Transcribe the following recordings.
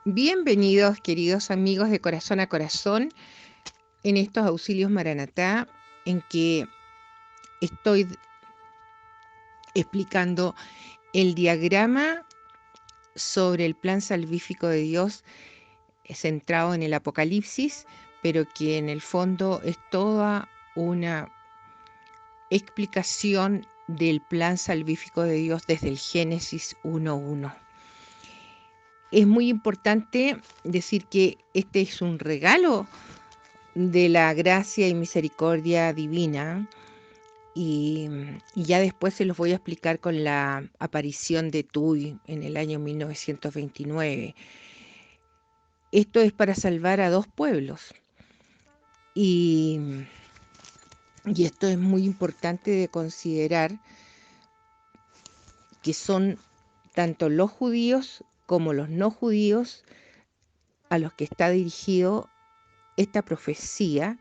Bienvenidos, queridos amigos de Corazón a Corazón, en estos auxilios Maranatá, en que estoy explicando el diagrama sobre el plan salvífico de Dios centrado en el Apocalipsis, pero que en el fondo es toda una explicación del plan salvífico de Dios desde el Génesis 1:1. Es muy importante decir que este es un regalo de la gracia y misericordia divina y ya después se los voy a explicar con la aparición de Tuy en el año 1929. Esto es para salvar a dos pueblos y, y esto es muy importante de considerar, que son tanto los judíos como los no judíos a los que está dirigido esta profecía.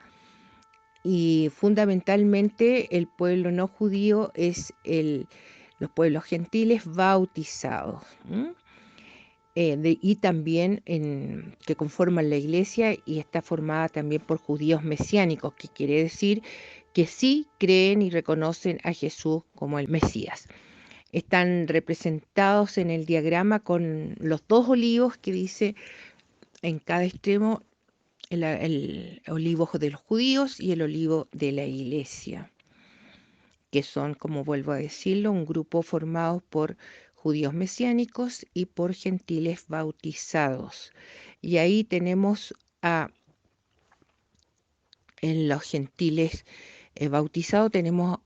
Y fundamentalmente el pueblo no judío es los pueblos gentiles bautizados, y también que conforman la iglesia, y está formada también por judíos mesiánicos, que quiere decir que sí creen y reconocen a Jesús como el Mesías. Están representados en el diagrama con los dos olivos que dice en cada extremo, el olivo de los judíos y el olivo de la iglesia, que son, como vuelvo a decirlo, un grupo formado por judíos mesiánicos y por gentiles bautizados. Y ahí tenemos en los gentiles bautizados, tenemos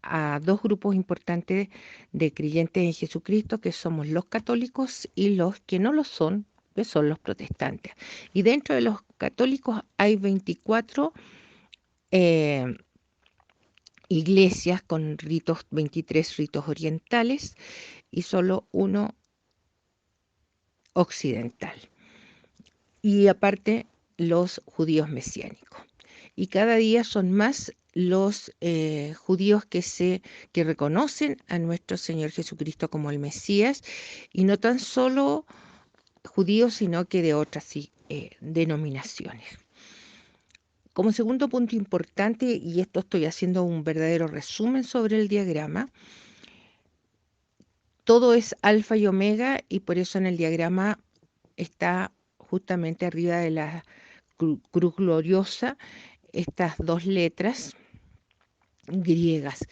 a dos grupos importantes de creyentes en Jesucristo, que somos los católicos y los que no lo son, que son los protestantes. Y dentro de los católicos hay 24 eh, iglesias con 23 ritos orientales y solo uno occidental. Y aparte los judíos mesiánicos. Y cada día son más los judíos que reconocen a nuestro Señor Jesucristo como el Mesías, y no tan solo judíos, sino que de otras denominaciones. Como segundo punto importante, y esto estoy haciendo un verdadero resumen sobre el diagrama, todo es alfa y omega, y por eso en el diagrama está justamente arriba de la cruz gloriosa estas dos letras griegas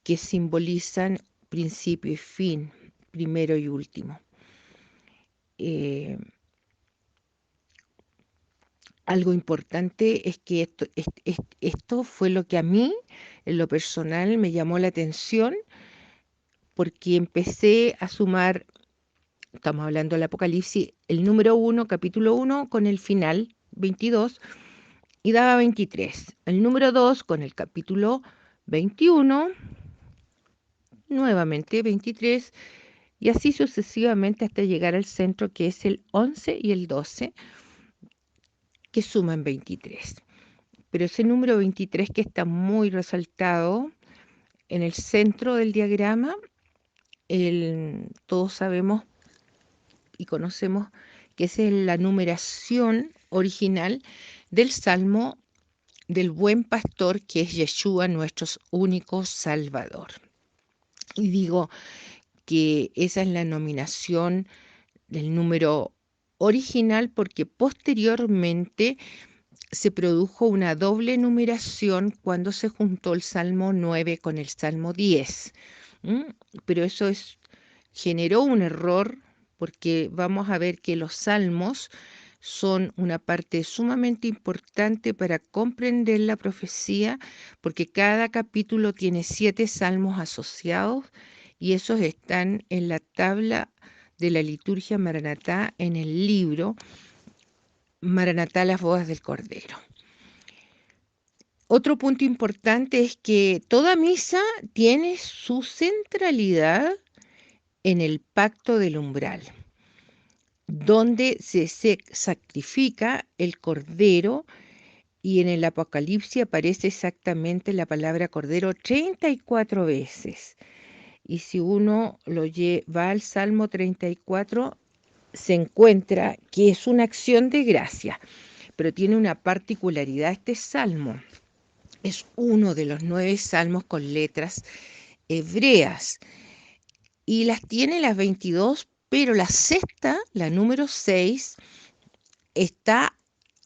que simbolizan principio y fin, primero y último. Algo importante es que esto fue lo que a mí, en lo personal, me llamó la atención, porque empecé a sumar, estamos hablando del Apocalipsis, el número 1, capítulo 1, con el final, 22, y daba 23. El número 2 con el capítulo 21, nuevamente 23, y así sucesivamente hasta llegar al centro, que es el 11 y el 12, que suman 23. Pero ese número 23, que está muy resaltado en el centro del diagrama, todos sabemos y conocemos que esa es la numeración original del Salmo del Buen Pastor, que es Yeshua, nuestro único Salvador. Y digo que esa es la nominación del número original, porque posteriormente se produjo una doble numeración cuando se juntó el Salmo 9 con el Salmo 10. Pero eso generó un error, porque vamos a ver que los salmos son una parte sumamente importante para comprender la profecía, porque cada capítulo tiene 7 salmos asociados, y esos están en la tabla de la liturgia Maranatá, en el libro Maranatá, las bodas del Cordero. Otro punto importante es que toda misa tiene su centralidad en el pacto del umbral, donde se sacrifica el cordero, y en el Apocalipsis aparece exactamente la palabra cordero 34 veces. Y si uno va al Salmo 34, se encuentra que es una acción de gracia, pero tiene una particularidad este salmo. Es uno de los 9 salmos con letras hebreas y las tiene las 22, pero la sexta, la número 6, está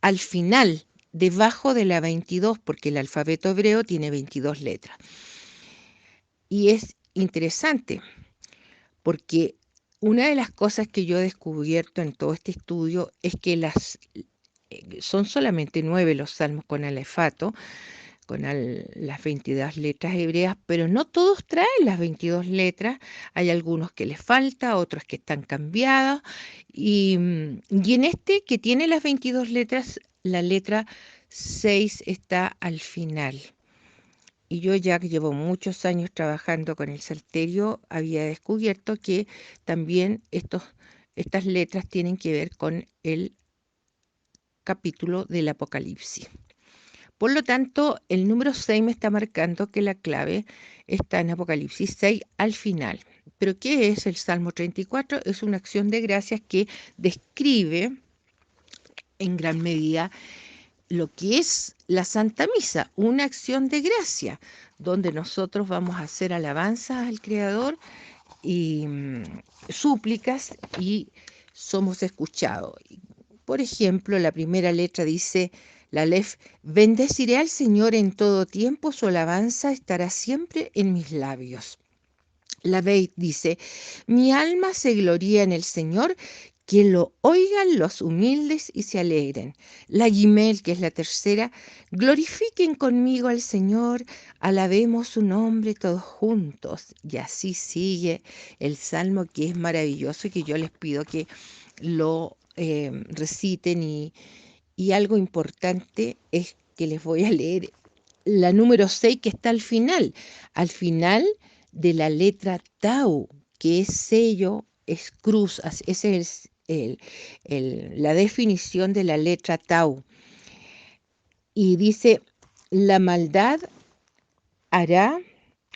al final, debajo de la 22, porque el alfabeto hebreo tiene 22 letras. Y es interesante, porque una de las cosas que yo he descubierto en todo este estudio es que son solamente 9 los salmos con alefato, con las 22 letras hebreas, pero no todos traen las 22 letras. Hay algunos que les falta, otros que están cambiados. Y en este que tiene las 22 letras, la letra 6 está al final. Y yo ya que llevo muchos años trabajando con el salterio, había descubierto que también estas letras tienen que ver con el capítulo del Apocalipsis. Por lo tanto, el número 6 me está marcando que la clave está en Apocalipsis 6 al final. ¿Pero qué es el Salmo 34? Es una acción de gracias que describe en gran medida lo que es la Santa Misa, una acción de gracia, donde nosotros vamos a hacer alabanzas al Creador y súplicas y somos escuchados. Por ejemplo, la primera letra dice, la Aleph, bendeciré al Señor en todo tiempo, su alabanza estará siempre en mis labios. La Beit dice, mi alma se gloría en el Señor, que lo oigan los humildes y se alegren. La Gimel, que es la tercera, glorifiquen conmigo al Señor, alabemos su nombre todos juntos. Y así sigue el salmo, que es maravilloso y que yo les pido que lo reciten. Y algo importante es que les voy a leer la número 6 que está al final de la letra Tau, que es sello, es cruz, esa es la definición de la letra Tau. Y dice, la maldad hará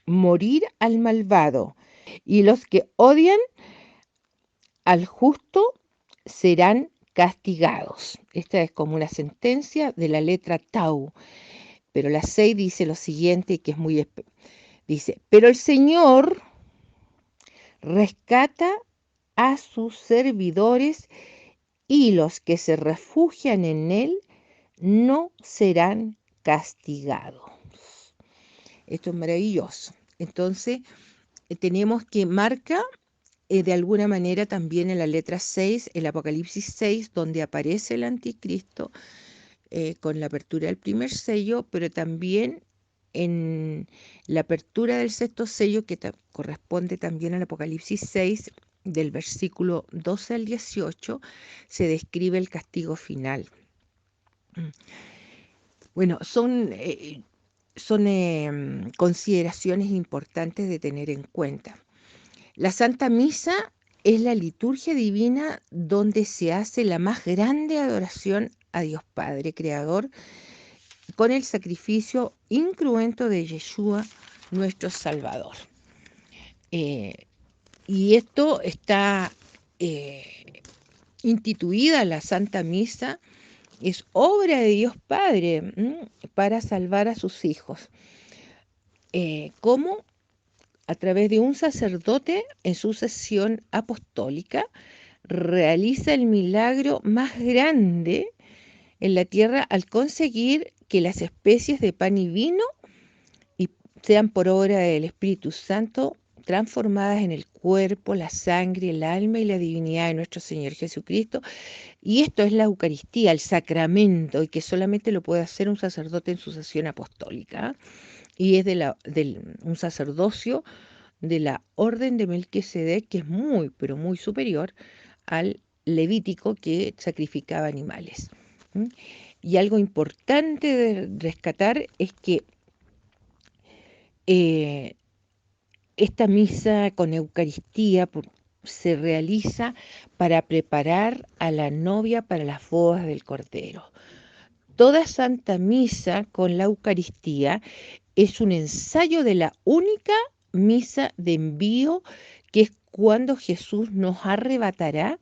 morir al malvado, y los que odian al justo serán castigados. Esta es como una sentencia de la letra Tau. Pero la 6 dice lo siguiente, que es muy... Dice, pero el Señor rescata a sus servidores y los que se refugian en Él no serán castigados. Esto es maravilloso. Entonces, tenemos que marca de alguna manera también en la letra 6, el Apocalipsis 6, donde aparece el anticristo con la apertura del primer sello, pero también en la apertura del sexto sello, que corresponde también al Apocalipsis 6, del versículo 12 al 18, se describe el castigo final. Bueno, son consideraciones importantes de tener en cuenta. La Santa Misa es la liturgia divina donde se hace la más grande adoración a Dios Padre Creador con el sacrificio incruento de Yeshua, nuestro Salvador. Y esto está instituida la Santa Misa, es obra de Dios Padre para salvar a sus hijos. ¿Cómo? A través de un sacerdote en sucesión apostólica, realiza el milagro más grande en la tierra al conseguir que las especies de pan y vino sean por obra del Espíritu Santo transformadas en el cuerpo, la sangre, el alma y la divinidad de nuestro Señor Jesucristo. Y esto es la Eucaristía, el sacramento, y que solamente lo puede hacer un sacerdote en sucesión apostólica. Y es un sacerdocio de la orden de Melquisedec, que es muy, pero muy superior al levítico, que sacrificaba animales. Y algo importante de rescatar es que esta misa con Eucaristía se realiza para preparar a la novia para las bodas del Cordero. Toda Santa Misa con la Eucaristía es un ensayo de la única misa de envío, que es cuando Jesús nos arrebatará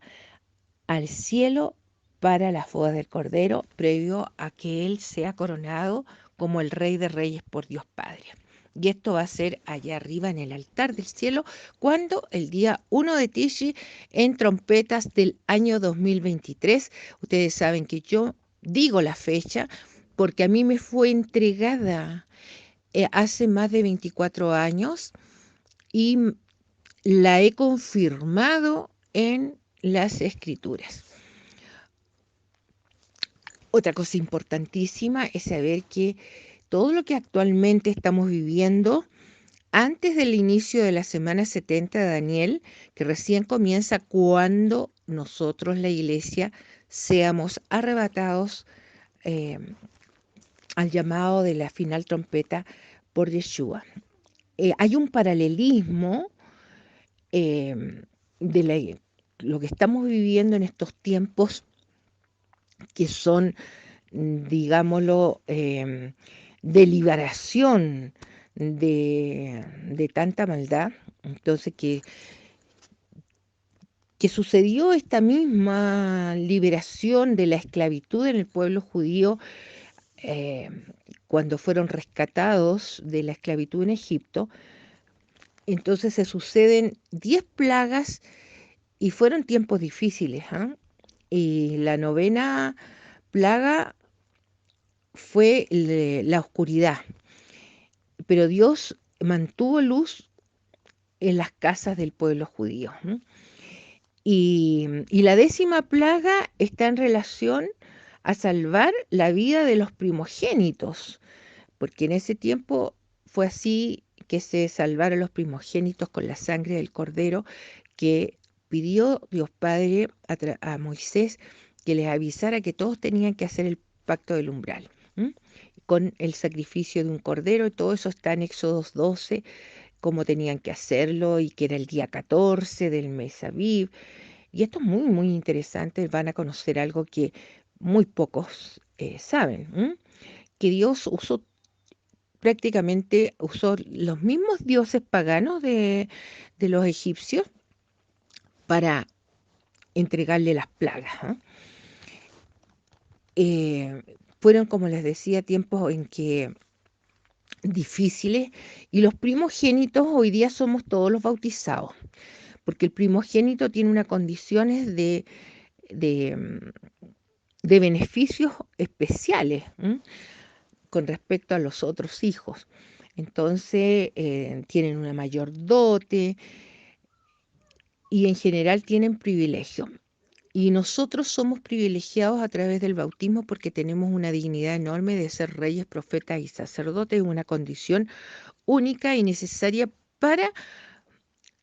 al cielo para las bodas del Cordero, previo a que Él sea coronado como el Rey de Reyes por Dios Padre. Y esto va a ser allá arriba en el altar del cielo, cuando el día 1 de Tishri, en trompetas del año 2023. Ustedes saben que yo digo la fecha porque a mí me fue entregada hace más de 24 años y la he confirmado en las escrituras. Otra cosa importantísima es saber que todo lo que actualmente estamos viviendo, antes del inicio de la semana 70 de Daniel, que recién comienza cuando nosotros, la iglesia, seamos arrebatados eh, al llamado de la final trompeta por Yeshua. Hay un paralelismo eh, de lo que estamos viviendo en estos tiempos que son, digámoslo, de liberación de tanta maldad. Entonces, que sucedió esta misma liberación de la esclavitud en el pueblo judío eh, cuando fueron rescatados de la esclavitud en Egipto. Entonces se suceden 10 plagas y fueron tiempos difíciles, ¿eh? Y la novena plaga fue la oscuridad, pero Dios mantuvo luz en las casas del pueblo judío. Y la 10ª plaga está en relación a salvar la vida de los primogénitos, porque en ese tiempo fue así que se salvaron los primogénitos con la sangre del cordero que pidió Dios Padre a Moisés que les avisara que todos tenían que hacer el pacto del umbral, con el sacrificio de un cordero, y todo eso está en Éxodos 12, cómo tenían que hacerlo, y que era el día 14 del mes Aviv. Y esto es muy, muy interesante, van a conocer algo que muy pocos saben, que Dios prácticamente usó los mismos dioses paganos de los egipcios para entregarle las plagas. Fueron, como les decía, tiempos en que difíciles, y los primogénitos hoy día somos todos los bautizados, porque el primogénito tiene unas condiciones de, de beneficios especiales con respecto a los otros hijos. Entonces tienen una mayor dote y en general tienen privilegio. Y nosotros somos privilegiados a través del bautismo porque tenemos una dignidad enorme de ser reyes, profetas y sacerdotes, una condición única y necesaria para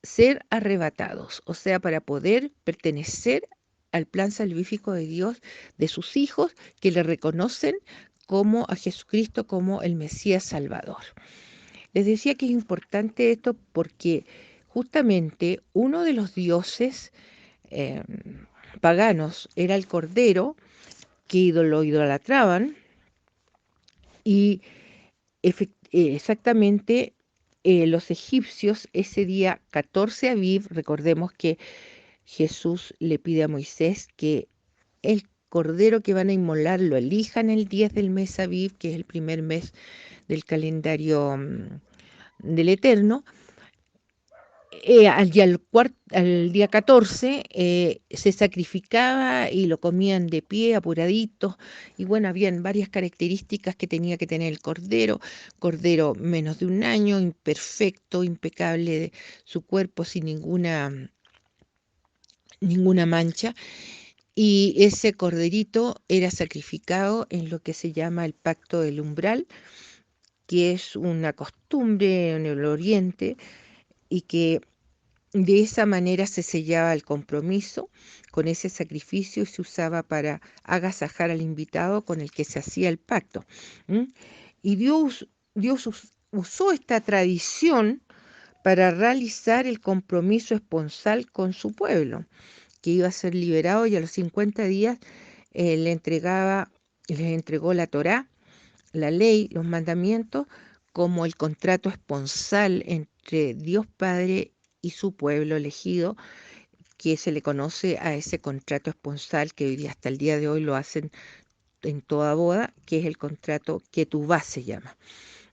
ser arrebatados, o sea, para poder pertenecer al plan salvífico de Dios, de sus hijos que le reconocen como a Jesucristo como el Mesías Salvador. Les decía que es importante esto porque justamente uno de los dioses eh, paganos era el cordero, que lo idolatraban, y exactamente los egipcios ese día 14 Aviv, recordemos que Jesús le pide a Moisés que el cordero que van a inmolar lo elijan el 10 del mes Aviv, que es el primer mes del calendario del Eterno. Al día 14 se sacrificaba y lo comían de pie, apuraditos, y bueno, habían varias características que tenía que tener el cordero menos de un año, imperfecto, impecable de su cuerpo, sin ninguna mancha, y ese corderito era sacrificado en lo que se llama el pacto del umbral, que es una costumbre en el Oriente, y que de esa manera se sellaba el compromiso con ese sacrificio y se usaba para agasajar al invitado con el que se hacía el pacto. Y Dios usó esta tradición para realizar el compromiso esponsal con su pueblo, que iba a ser liberado, y a los 50 días les entregó la Torá, la ley, los mandamientos, como el contrato esponsal entre Dios Padre y su pueblo elegido, que se le conoce a ese contrato esponsal que hoy día, hasta el día de hoy lo hacen en toda boda, que es el contrato ketubá se llama.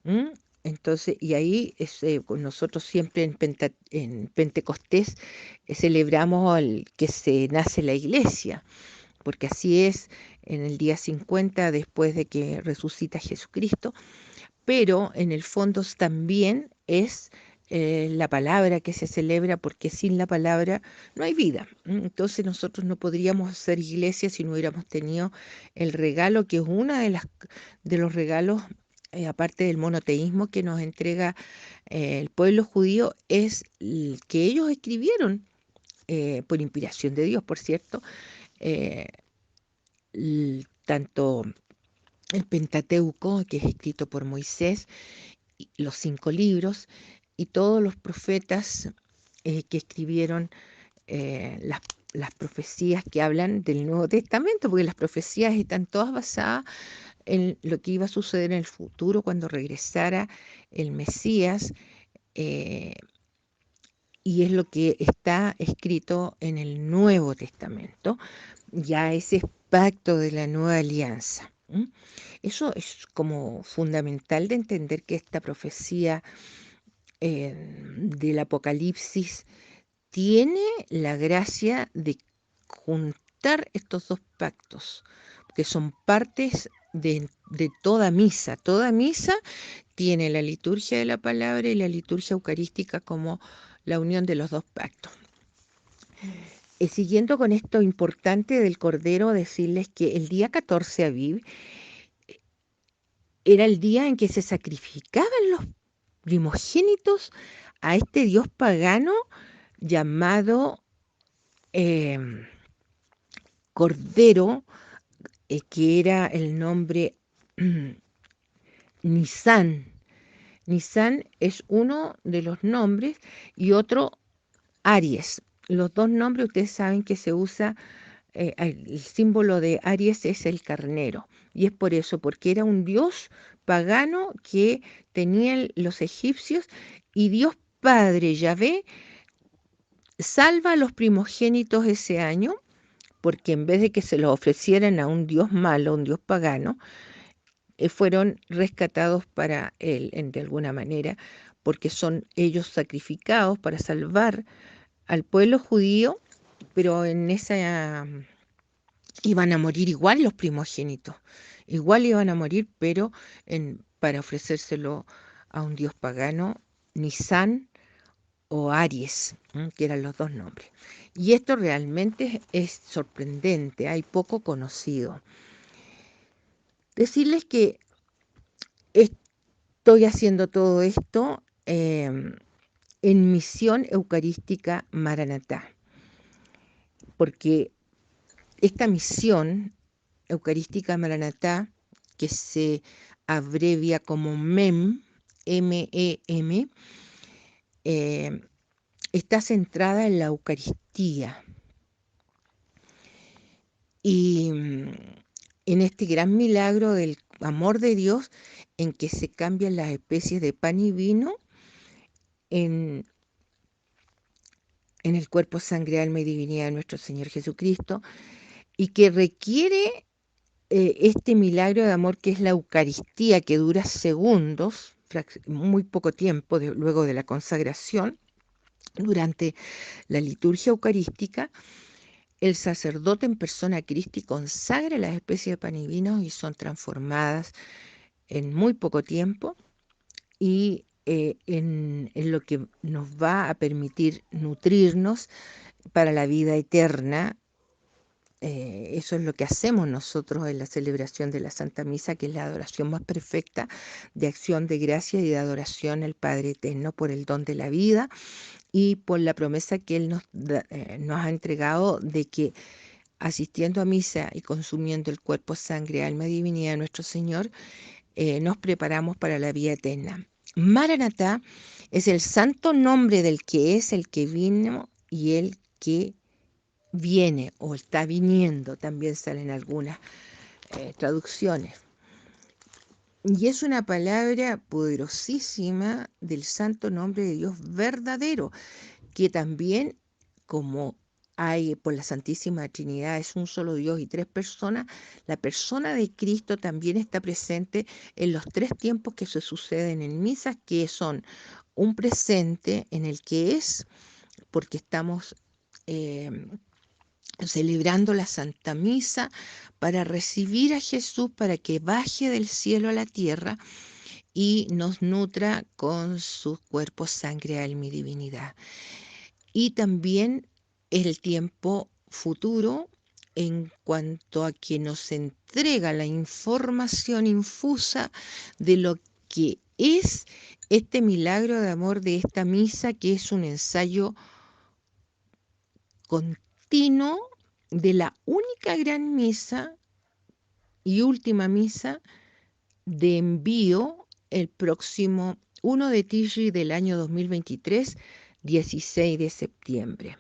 ¿Mm? Entonces, y ahí con nosotros siempre en Pentecostés celebramos que se nace la iglesia, porque así es en el día 50 después de que resucita Jesucristo, pero en el fondo también es la palabra que se celebra, porque sin la palabra no hay vida. Entonces nosotros no podríamos hacer iglesia si no hubiéramos tenido el regalo, que es una de los regalos, aparte del monoteísmo que nos entrega el pueblo judío, es el que ellos escribieron, por inspiración de Dios, por cierto, eh, tanto el Pentateuco, que es escrito por Moisés, los 5 libros, y todos los profetas que escribieron las profecías que hablan del Nuevo Testamento, porque las profecías están todas basadas en lo que iba a suceder en el futuro cuando regresara el Mesías, eh, y es lo que está escrito en el Nuevo Testamento, ya ese pacto de la nueva alianza. Eso es como fundamental de entender que esta profecía del Apocalipsis tiene la gracia de juntar estos dos pactos, que son partes de toda misa. Toda misa tiene la liturgia de la palabra y la liturgia eucarística como la unión de los dos pactos. Siguiendo con esto importante del Cordero, decirles que el día 14 Aviv era el día en que se sacrificaban los primogénitos a este dios pagano llamado Cordero, que era el nombre Nisan. Nisan es uno de los nombres y otro Aries. Los dos nombres ustedes saben que se usa, el símbolo de Aries es el carnero. Y es por eso, porque era un dios pagano que tenían los egipcios, y Dios Padre Yahvé salva a los primogénitos ese año, porque en vez de que se los ofrecieran a un dios malo, un dios pagano, fueron rescatados para él de alguna manera, porque son ellos sacrificados para salvar al pueblo judío, pero en esa iban a morir igual los primogénitos, igual iban a morir, pero para ofrecérselo a un dios pagano, Nisan o Aries, que eran los dos nombres. Y esto realmente es sorprendente, hay poco conocido. Decirles que estoy haciendo todo esto en Misión Eucarística Maranatá, porque esta misión Eucarística Maranatá, que se abrevia como MEM, M-E-M, está centrada en la Eucaristía. Y en este gran milagro del amor de Dios, en que se cambian las especies de pan y vino en el cuerpo, sangre, alma y divinidad de nuestro Señor Jesucristo, y que requiere este milagro de amor que es la Eucaristía, que dura segundos, muy poco tiempo luego de la consagración. Durante la liturgia eucarística, el sacerdote en persona Christi consagra las especies de pan y vino y son transformadas en muy poco tiempo, y en lo que nos va a permitir nutrirnos para la vida eterna. Eso es lo que hacemos nosotros en la celebración de la Santa Misa, que es la adoración más perfecta de acción de gracia y de adoración al Padre Eterno por el don de la vida y por la promesa que Él nos ha entregado de que, asistiendo a misa y consumiendo el cuerpo, sangre, alma y divinidad de nuestro Señor, nos preparamos para la vida eterna. Maranatá es el santo nombre del que es, el que vino y el que viene o está viniendo, también salen algunas traducciones. Y es una palabra poderosísima del santo nombre de Dios verdadero, que también, como hay por la Santísima Trinidad, es un solo Dios y tres personas, la persona de Cristo también está presente en los tres tiempos que se suceden en misas, que son un presente en el que es, porque estamos celebrando la Santa Misa para recibir a Jesús, para que baje del cielo a la tierra y nos nutra con su cuerpo, sangre, alma y divinidad. Y también el tiempo futuro en cuanto a que nos entrega la información infusa de lo que es este milagro de amor de esta misa, que es un ensayo continuo de la única gran misa y última misa de envío el próximo 1 de Tishri del año 2023, 16 de septiembre.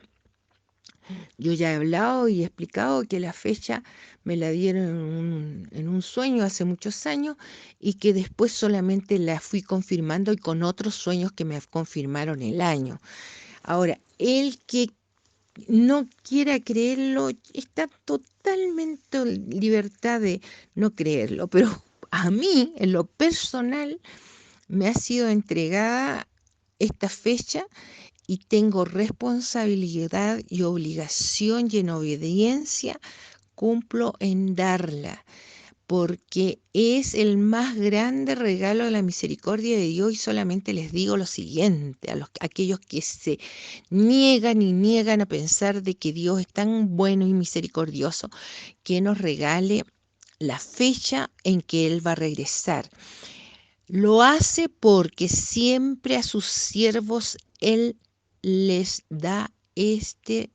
Yo ya he hablado y he explicado que la fecha me la dieron en un sueño hace muchos años y que después solamente la fui confirmando y con otros sueños que me confirmaron el año. Ahora, el que no quiera creerlo está totalmente en libertad de no creerlo, pero a mí, en lo personal, me ha sido entregada esta fecha y tengo responsabilidad y obligación y en obediencia cumplo en darla, porque es el más grande regalo de la misericordia de Dios. Y solamente les digo lo siguiente a aquellos que se niegan y niegan a pensar de que Dios es tan bueno y misericordioso, que nos regale la fecha en que Él va a regresar. Lo hace porque siempre a sus siervos Él les da este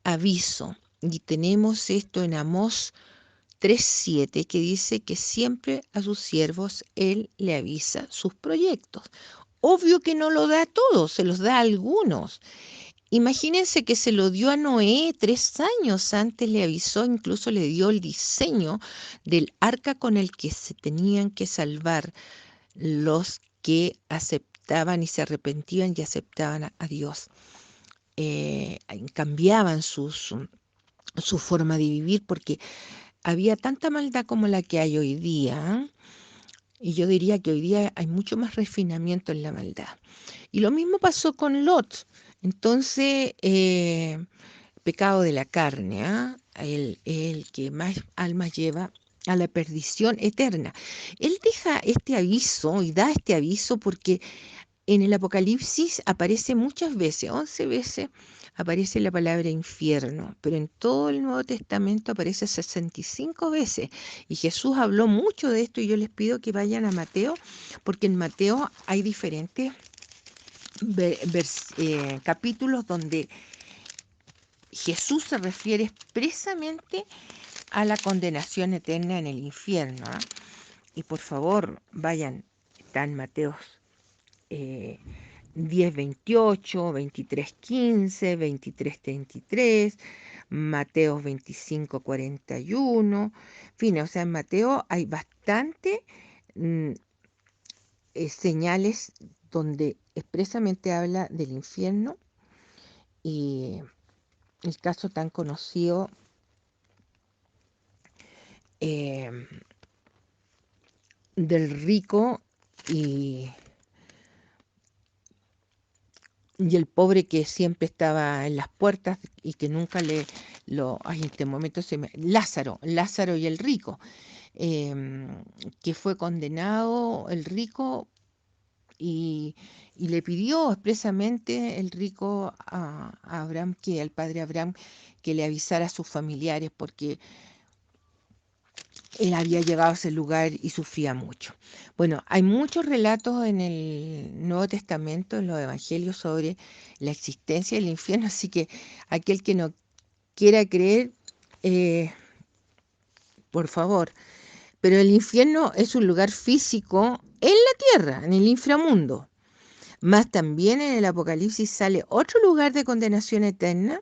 aviso. Y tenemos esto en Amós 3:7, que dice que siempre a sus siervos Él le avisa sus proyectos. Obvio que no lo da a todos, se los da a algunos. Imagínense que se lo dio a Noé 3 años antes, le avisó, incluso le dio el diseño del arca con el que se tenían que salvar los que aceptaban y se arrepentían y aceptaban a Dios. Cambiaban su forma de vivir, porque había tanta maldad como la que hay hoy día, y yo diría que hoy día hay mucho más refinamiento en la maldad. Y lo mismo pasó con Lot. Entonces, pecado de la carne, el que más almas lleva a la perdición eterna. Él deja este aviso y da este aviso porque en el Apocalipsis aparece muchas veces, 11 veces aparece la palabra infierno, pero en todo el Nuevo Testamento aparece 65 veces. Y Jesús habló mucho de esto, y yo les pido que vayan a Mateo, porque en Mateo hay diferentes capítulos donde Jesús se refiere expresamente a la condenación eterna en el infierno. Y por favor, vayan, están Mateos 10:28, 23:15, 23:33, Mateo 25:41, en fin, o sea, en Mateo hay bastante señales donde expresamente habla del infierno, y el caso tan conocido del rico y el pobre, que siempre estaba en las puertas y que nunca ay, en este momento Lázaro y el rico, que fue condenado el rico, y le pidió expresamente el rico a Abraham, al padre Abraham, que le avisara a sus familiares, porque él había llegado a ese lugar y sufría mucho. Bueno, hay muchos relatos en el Nuevo Testamento, en los Evangelios, sobre la existencia del infierno, así que aquel que no quiera creer, por favor. Pero el infierno es un lugar físico en la tierra, en el inframundo. Más también en el Apocalipsis sale otro lugar de condenación eterna,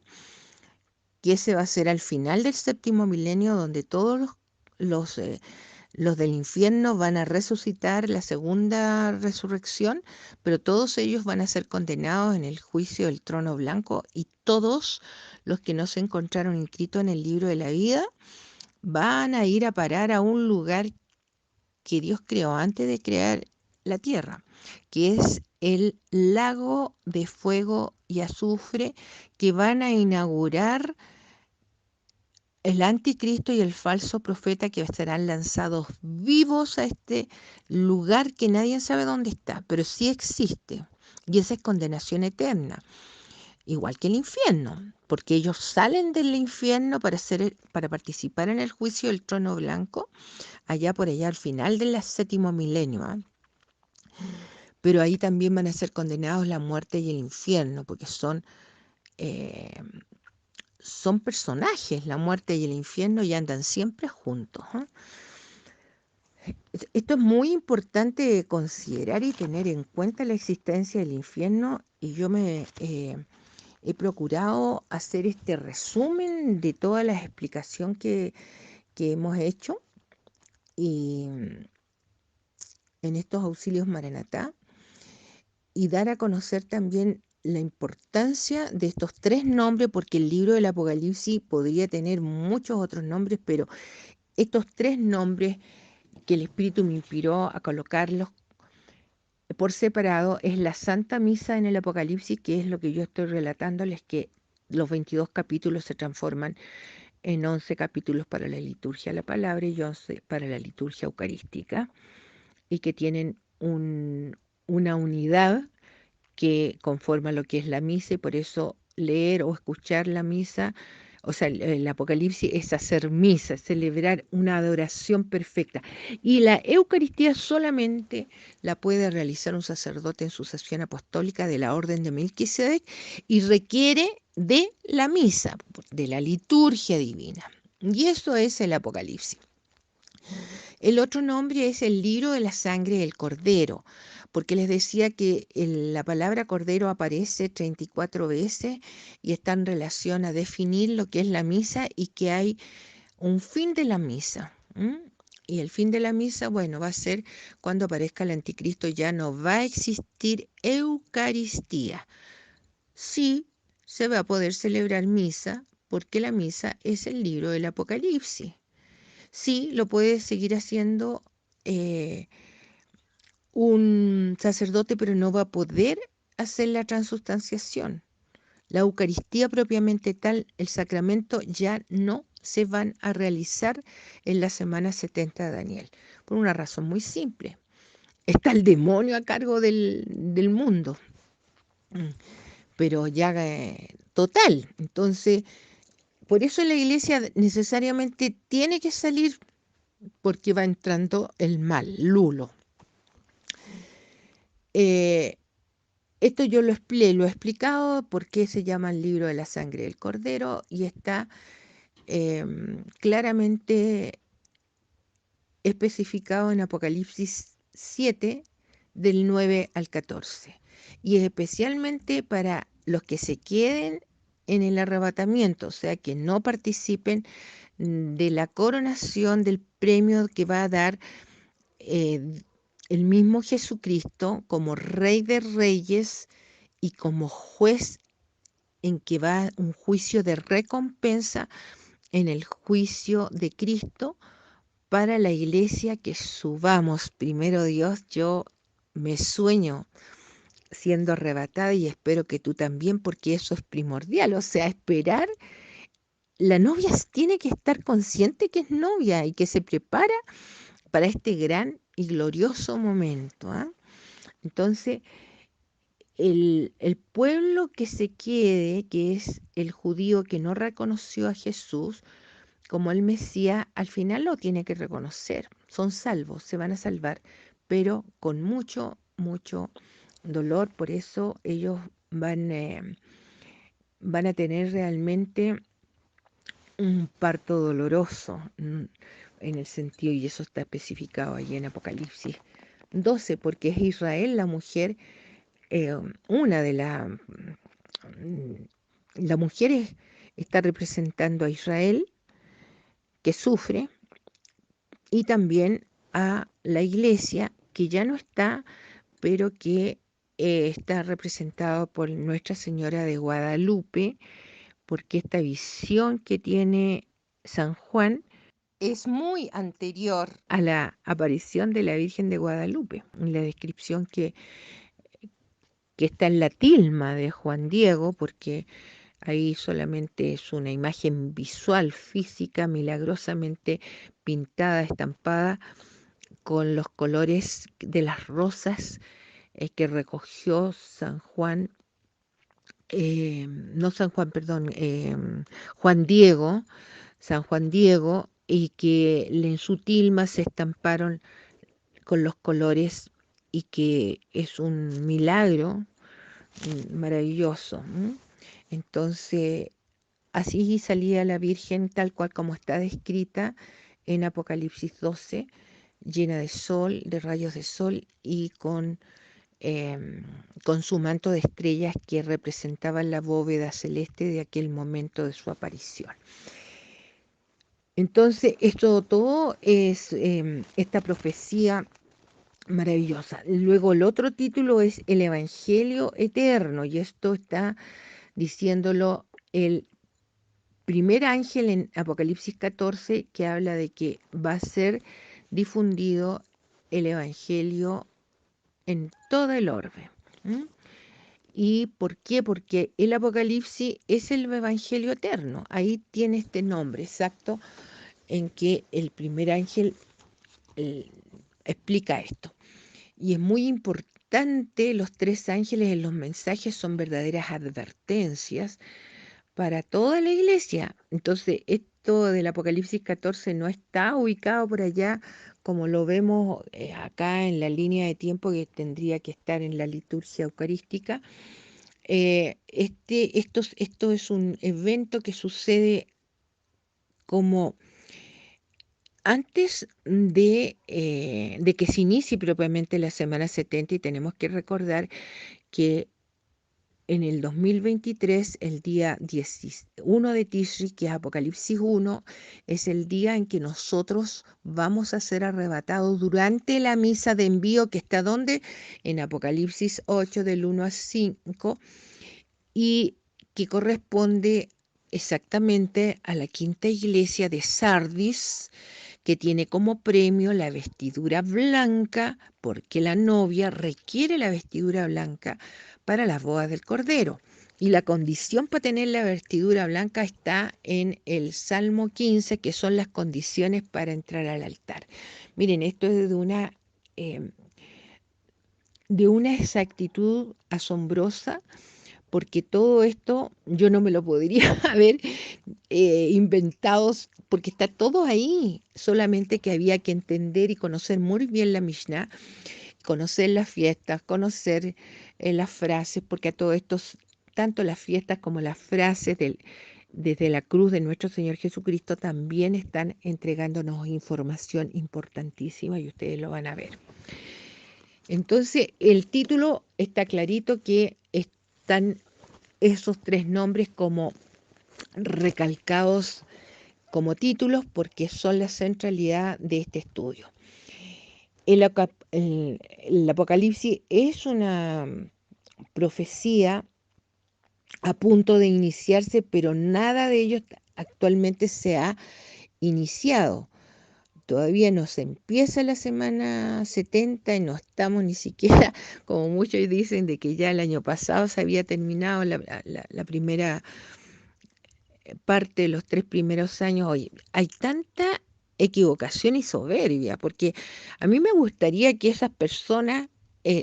que ese va a ser al final del séptimo milenio, donde todos los Los del infierno van a resucitar la segunda resurrección, pero todos ellos van a ser condenados en el juicio del trono blanco y todos los que no se encontraron inscritos en el libro de la vida van a ir a parar a un lugar que Dios creó antes de crear la tierra, que es el lago de fuego y azufre que van a inaugurar el anticristo y el falso profeta, que serán lanzados vivos a este lugar que nadie sabe dónde está, pero sí existe. Y esa es condenación eterna, igual que el infierno, porque ellos salen del infierno para participar en el juicio del trono blanco, allá por allá al final del séptimo milenio, ¿ah? Pero ahí también van a ser condenados la muerte y el infierno, porque eh, son personajes, la muerte y el infierno, y andan siempre juntos, ¿ah? Esto es muy importante considerar y tener en cuenta la existencia del infierno, y yo he procurado hacer este resumen de toda la explicación que hemos hecho y en estos auxilios Maranatá, y dar a conocer también la importancia de estos tres nombres, porque el libro del Apocalipsis podría tener muchos otros nombres, pero estos tres nombres que el Espíritu me inspiró a colocarlos por separado es la Santa Misa en el Apocalipsis, que es lo que yo estoy relatándoles, que los 22 capítulos se transforman en 11 capítulos para la liturgia de la palabra y 11 para la liturgia eucarística, y que tienen una unidad que conforma lo que es la misa, y por eso leer o escuchar la misa, o sea, el Apocalipsis es hacer misa, celebrar una adoración perfecta. Y la Eucaristía solamente la puede realizar un sacerdote en sucesión apostólica de la orden de Melquisedec, y requiere de la misa, de la liturgia divina. Y eso es el Apocalipsis. El otro nombre es el libro de la sangre del Cordero, porque les decía que la palabra Cordero aparece 34 veces y está en relación a definir lo que es la misa y que hay un fin de la misa. Y el fin de la misa, bueno, va a ser cuando aparezca el anticristo, ya no va a existir Eucaristía. Sí, se va a poder celebrar misa, porque la misa es el libro del Apocalipsis. Sí, lo puede seguir haciendo eh, un sacerdote, pero no va a poder hacer la transustanciación. La Eucaristía propiamente tal, el sacramento, ya no se van a realizar en la semana 70 de Daniel, por una razón muy simple. Está el demonio a cargo del mundo, pero ya total. Entonces, por eso la iglesia necesariamente tiene que salir, porque va entrando el mal, Lulo. Eh, Esto yo lo he explicado por qué se llama el libro de la sangre del Cordero, y está claramente especificado en Apocalipsis 7, del 9 al 14. Y es especialmente para los que se queden en el arrebatamiento, o sea, que no participen de la coronación del premio que va a dar eh, el mismo Jesucristo como Rey de Reyes y como juez, en que va un juicio de recompensa en el juicio de Cristo para la iglesia, que subamos. Primero Dios, yo me sueño siendo arrebatada y espero que tú también, porque eso es primordial, o sea, esperar. La novia tiene que estar consciente que es novia y que se prepara para este gran y glorioso momento, ¿ah? Entonces, el pueblo que se quede, que es el judío que no reconoció a Jesús como el Mesías, al final lo tiene que reconocer. Son salvos, se van a salvar, pero con mucho, mucho dolor. Por eso ellos van a tener realmente un parto doloroso, en el sentido, y eso está especificado allí en Apocalipsis 12, porque es Israel la mujer, una de la mujer está representando a Israel, que sufre, y también a la iglesia, que ya no está, pero que está representado por Nuestra Señora de Guadalupe, porque esta visión que tiene San Juan es muy anterior a la aparición de la Virgen de Guadalupe. En la descripción que está en la tilma de Juan Diego, porque ahí solamente es una imagen visual, física, milagrosamente pintada, estampada, con los colores de las rosas que recogió San Juan, no San Juan, perdón, Juan Diego, San Juan Diego, y que en su tilma se estamparon con los colores y que es un milagro maravilloso. Entonces, así salía la Virgen tal cual como está descrita en Apocalipsis 12, llena de sol, de rayos de sol y con su manto de estrellas que representaban la bóveda celeste de aquel momento de su aparición. Entonces, esto todo es esta profecía maravillosa. Luego el otro título es el Evangelio Eterno, y esto está diciéndolo el primer ángel en Apocalipsis 14, que habla de que va a ser difundido el Evangelio en todo el orbe. ¿Y por qué? Porque el Apocalipsis es el Evangelio eterno. Ahí tiene este nombre exacto en que el primer ángel explica esto. Y es muy importante, los tres ángeles en los mensajes son verdaderas advertencias para toda la iglesia. Entonces, esto del Apocalipsis 14 no está ubicado por allá como lo vemos acá en la línea de tiempo que tendría que estar en la liturgia eucarística. Esto es un evento que sucede como antes de que se inicie propiamente la Semana 70, y tenemos que recordar que en el 2023, el día 1 de Tishri, que es Apocalipsis 1, es el día en que nosotros vamos a ser arrebatados durante la misa de envío, que está donde en Apocalipsis 8, del 1 al 5, y que corresponde exactamente a la quinta iglesia de Sardis, que tiene como premio la vestidura blanca, porque la novia requiere la vestidura blanca para las bodas del Cordero. Y la condición para tener la vestidura blanca está en el Salmo 15, que son las condiciones para entrar al altar. Miren, esto es de una exactitud asombrosa, porque todo esto yo no me lo podría haber inventado, porque está todo ahí, solamente que había que entender y conocer muy bien la Mishnah, conocer las fiestas, conocer las frases, porque a todo esto, tanto las fiestas como las frases desde la cruz de nuestro Señor Jesucristo también están entregándonos información importantísima, y ustedes lo van a ver. Entonces, el título está clarito, que están esos tres nombres como recalcados como títulos, porque son la centralidad de este estudio. El Apocalipsis es una profecía a punto de iniciarse, pero nada de ello actualmente se ha iniciado. Todavía no se empieza la semana 70 y no estamos ni siquiera, como muchos dicen, de que ya el año pasado se había terminado la primera parte de los 3 primeros años. Oye, hay tanta equivocación y soberbia, porque a mí me gustaría que esas personas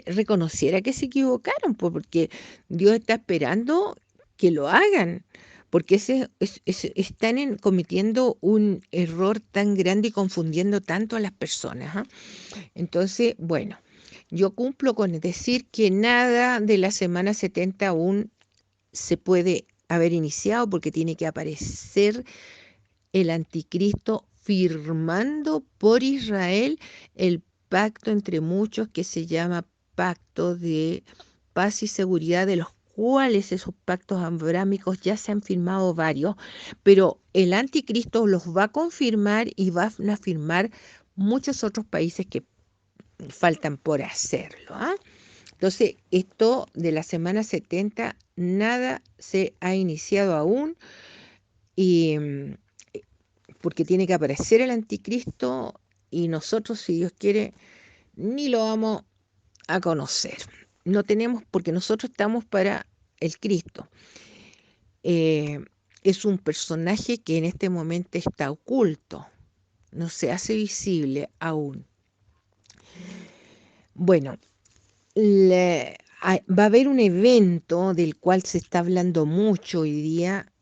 reconocieran que se equivocaron, porque Dios está esperando que lo hagan, porque están cometiendo un error tan grande y confundiendo tanto a las personas. ¿Ah? Entonces, bueno, yo cumplo con decir que nada de la semana 70 aún se puede haber iniciado, porque tiene que aparecer el anticristo firmando por Israel el pacto entre muchos que se llama pacto de paz y seguridad, de los cuales esos pactos abrámicos ya se han firmado varios, pero el anticristo los va a confirmar y van a firmar muchos otros países que faltan por hacerlo. Entonces, esto de la semana 70, nada se ha iniciado aún, y porque tiene que aparecer el anticristo, y nosotros, si Dios quiere, ni lo vamos a conocer. No tenemos, porque nosotros estamos para el Cristo. Es un personaje que en este momento está oculto, no se hace visible aún. Bueno, va a haber un evento del cual se está hablando mucho hoy día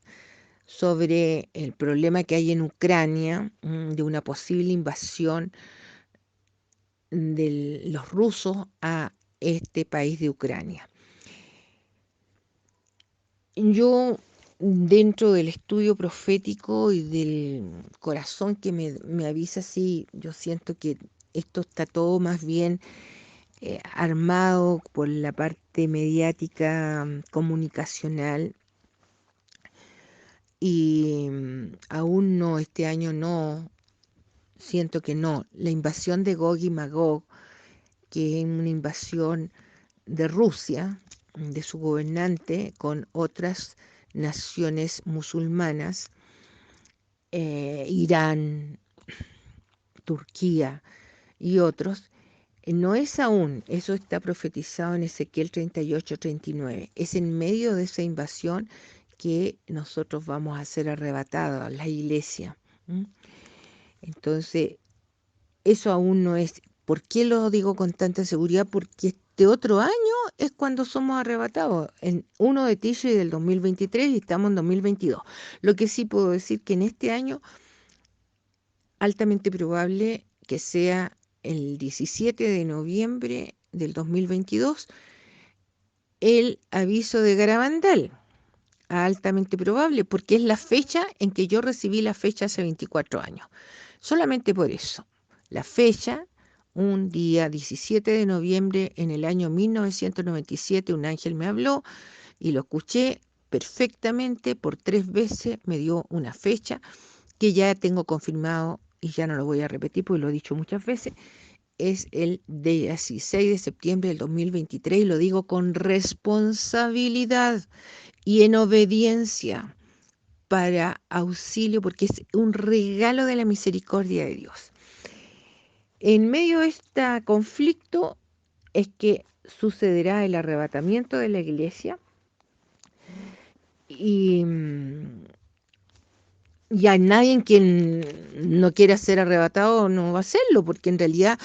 sobre el problema que hay en Ucrania, de una posible invasión de los rusos a este país de Ucrania. Yo, dentro del estudio profético y del corazón que me avisa, sí, yo siento que esto está todo más bien armado por la parte mediática, comunicacional, y aún no, este año no, siento que no. La invasión de Gog y Magog, que es una invasión de Rusia, de su gobernante, con otras naciones musulmanas, Irán, Turquía y otros, no es aún, eso está profetizado en Ezequiel 38-39, es en medio de esa invasión que nosotros vamos a ser arrebatados, la iglesia. Entonces, eso aún no es. ¿Por qué lo digo con tanta seguridad? Porque este otro año es cuando somos arrebatados, en 1 de Tishri del 2023, y estamos en 2022. Lo que sí puedo decir que en este año, altamente probable que sea el 17 de noviembre del 2022, el aviso de Garabandal. Altamente probable, porque es la fecha en que yo recibí la fecha hace 24 años. Solamente por eso. La fecha, un día 17 de noviembre en el año 1997, un ángel me habló y lo escuché perfectamente por 3 veces, me dio una fecha que ya tengo confirmado y ya no lo voy a repetir porque lo he dicho muchas veces. Es el 16 de septiembre del 2023 y lo digo con responsabilidad y en obediencia, para auxilio, porque es un regalo de la misericordia de Dios. En medio de este conflicto es que sucederá el arrebatamiento de la iglesia, y ya nadie quien no quiera ser arrebatado no va a hacerlo, porque en realidad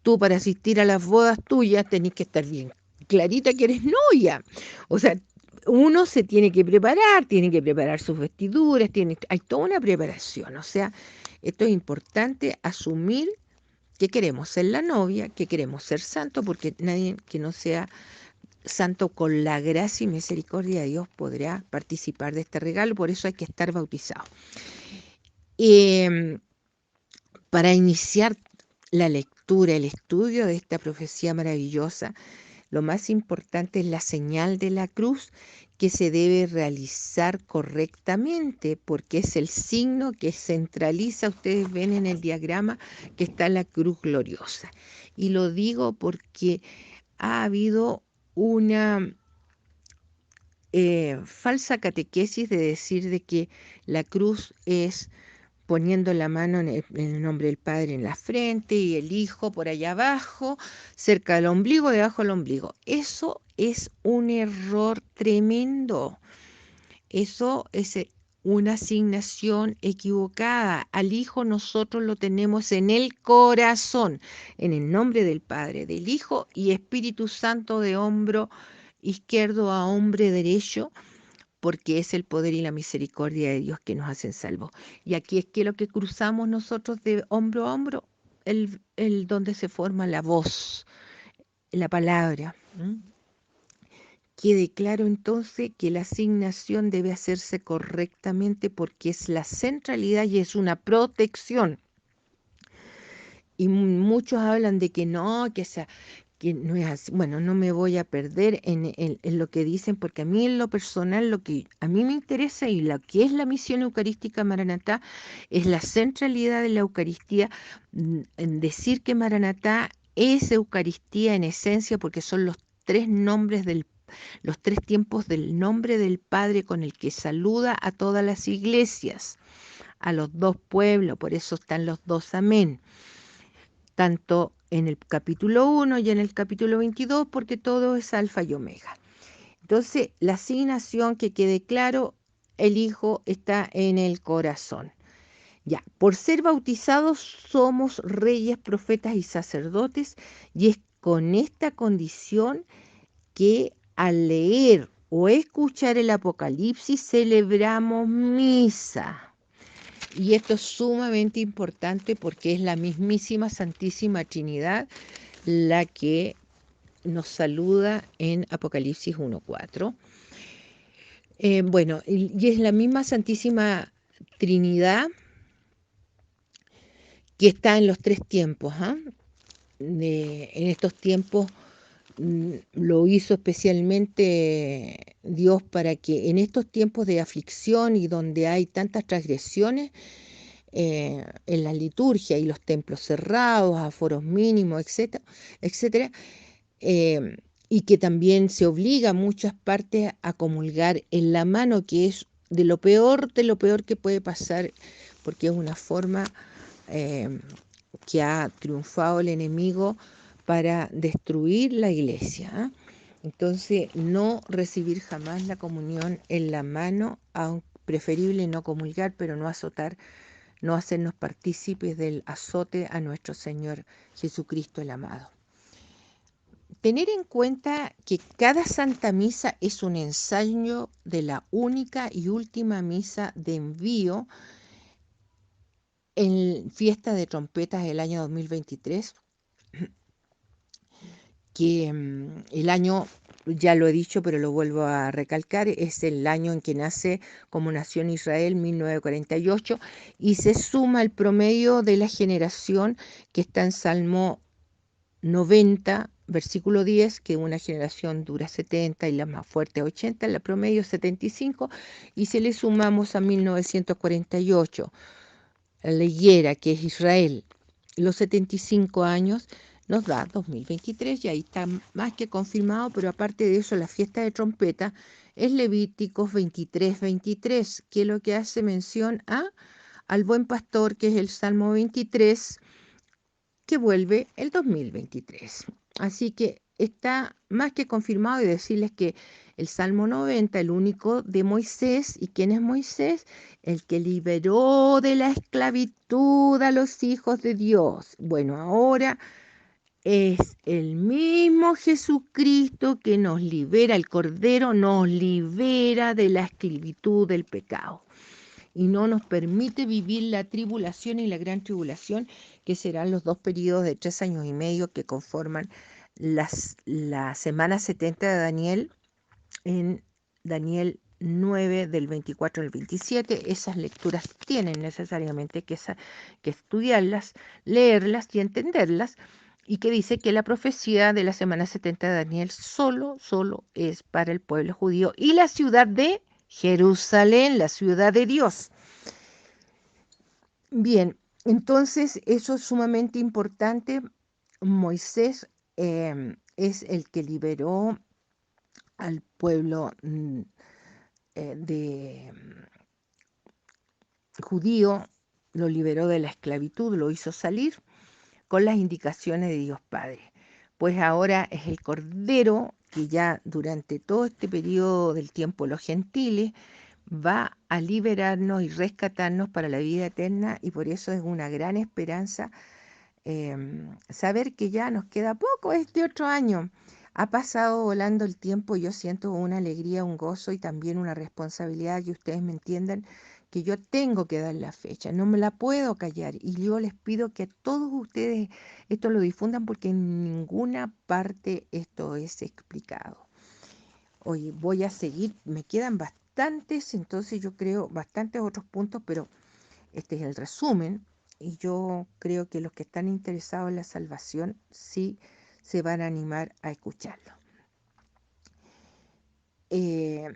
tú, para asistir a las bodas tuyas, tenés que estar bien clarita que eres novia. O sea, uno se tiene que preparar sus vestiduras, hay toda una preparación. O sea, esto es importante, asumir que queremos ser la novia, que queremos ser santo, porque nadie que no sea santo con la gracia y misericordia de Dios podrá participar de este regalo. Por eso hay que estar bautizado. Para iniciar la lectura, el estudio de esta profecía maravillosa, lo más importante es la señal de la cruz, que se debe realizar correctamente, porque es el signo que centraliza. Ustedes ven en el diagrama que está la cruz gloriosa. Y lo digo porque ha habido una falsa catequesis de decir de que la cruz es poniendo la mano en el nombre del Padre en la frente y el Hijo por allá abajo, cerca del ombligo, debajo del ombligo. Eso es un error tremendo. Eso es una asignación equivocada. Al Hijo nosotros lo tenemos en el corazón, en el nombre del Padre, del Hijo y Espíritu Santo, de hombro izquierdo a hombro derecho, porque es el poder y la misericordia de Dios que nos hacen salvos. Y aquí es que lo que cruzamos nosotros de hombro a hombro, el donde se forma la voz, la palabra. Quede claro entonces que la asignación debe hacerse correctamente, porque es la centralidad y es una protección. Y muchos hablan de que no, que no es así. Bueno, no me voy a perder en lo que dicen, porque a mí en lo personal, lo que a mí me interesa y lo que es la misión eucarística Maranatá, es la centralidad de la Eucaristía, en decir que Maranatá es Eucaristía en esencia, porque son los tres nombres los tres tiempos del nombre del Padre con el que saluda a todas las iglesias, a los dos pueblos, por eso están los dos amén, tanto en el capítulo 1 y en el capítulo 22, porque todo es alfa y omega. Entonces, la asignación, que quede claro, el Hijo está en el corazón. Ya, por ser bautizados somos reyes, profetas y sacerdotes, y es con esta condición que al leer o escuchar el Apocalipsis celebramos misa. Y esto es sumamente importante porque es la mismísima Santísima Trinidad la que nos saluda en Apocalipsis 1:4. Bueno, y es la misma Santísima Trinidad que está en los tres tiempos. En estos tiempos lo hizo especialmente Dios para que en estos tiempos de aflicción y donde hay tantas transgresiones, en la liturgia y los templos cerrados, aforos mínimos, etcétera, etcétera, eh, y que también se obliga a muchas partes a comulgar en la mano, que es de lo peor que puede pasar, porque es una forma eh, que ha triunfado el enemigo para destruir la iglesia. Entonces, no recibir jamás la comunión en la mano, preferible no comulgar, pero no azotar, no hacernos partícipes del azote a nuestro Señor Jesucristo el amado. Tener en cuenta que cada Santa Misa es un ensayo de la única y última misa de envío en Fiesta de Trompetas del año 2023, que el año, ya lo he dicho, pero lo vuelvo a recalcar, es el año en que nace como nación Israel, 1948, y se suma el promedio de la generación que está en Salmo 90, versículo 10, que una generación dura 70 y la más fuerte 80, la promedio 75, y si le sumamos a 1948, la higuera, que es Israel, los 75 años, nos da 2023, y ahí está más que confirmado, pero aparte de eso, la fiesta de trompeta es Levíticos 23:23, que es lo que hace mención al buen pastor, que es el Salmo 23, que vuelve el 2023. Así que está más que confirmado, y decirles que el Salmo 90, el único de Moisés, ¿y quién es Moisés? El que liberó de la esclavitud a los hijos de Dios. Bueno, ahora es el mismo Jesucristo que nos libera, el Cordero nos libera de la esclavitud del pecado y no nos permite vivir la tribulación y la gran tribulación, que serán los dos periodos de 3 años y medio que conforman la semana 70 de Daniel, en Daniel 9 del 24 al 27. Esas lecturas tienen necesariamente que estudiarlas, leerlas y entenderlas, y que dice que la profecía de la semana 70 de Daniel solo es para el pueblo judío y la ciudad de Jerusalén, la ciudad de Dios. Bien, entonces eso es sumamente importante. Moisés es el que liberó al pueblo de judío, lo liberó de la esclavitud, lo hizo salir con las indicaciones de Dios Padre. Pues ahora es el Cordero que ya durante todo este periodo del tiempo de los gentiles va a liberarnos y rescatarnos para la vida eterna, y por eso es una gran esperanza saber que ya nos queda poco este otro año. Ha pasado volando el tiempo y yo siento una alegría, un gozo y también una responsabilidad, que ustedes me entiendan, que yo tengo que dar la fecha, no me la puedo callar, y yo les pido que a todos ustedes esto lo difundan, porque en ninguna parte esto es explicado. Oye, voy a seguir, me quedan bastantes, entonces yo creo, bastantes otros puntos, pero este es el resumen, y yo creo que los que están interesados en la salvación sí se van a animar a escucharlo. De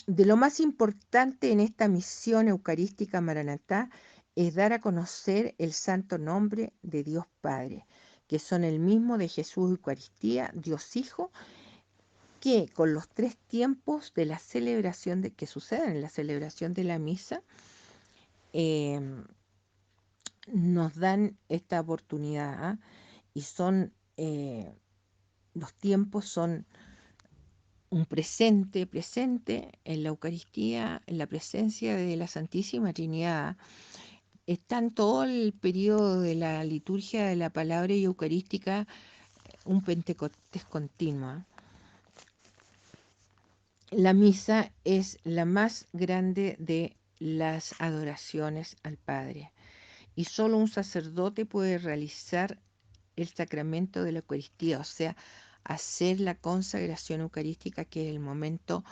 lo más importante en esta misión eucarística Maranatá es dar a conocer el santo nombre de Dios Padre, que son el mismo de Jesús Eucaristía, Dios Hijo, que con los 3 tiempos de la celebración que suceden en la celebración de la misa, eh, nos dan esta oportunidad, ¿ah? Y son, los tiempos son un presente en la Eucaristía, en la presencia de la Santísima Trinidad. Está en todo el periodo de la liturgia de la palabra y eucarística un Pentecostés continuo. La misa es la más grande de las adoraciones al Padre y solo un sacerdote puede realizar el sacramento de la Eucaristía, o sea, hacer la consagración eucarística, que es el momento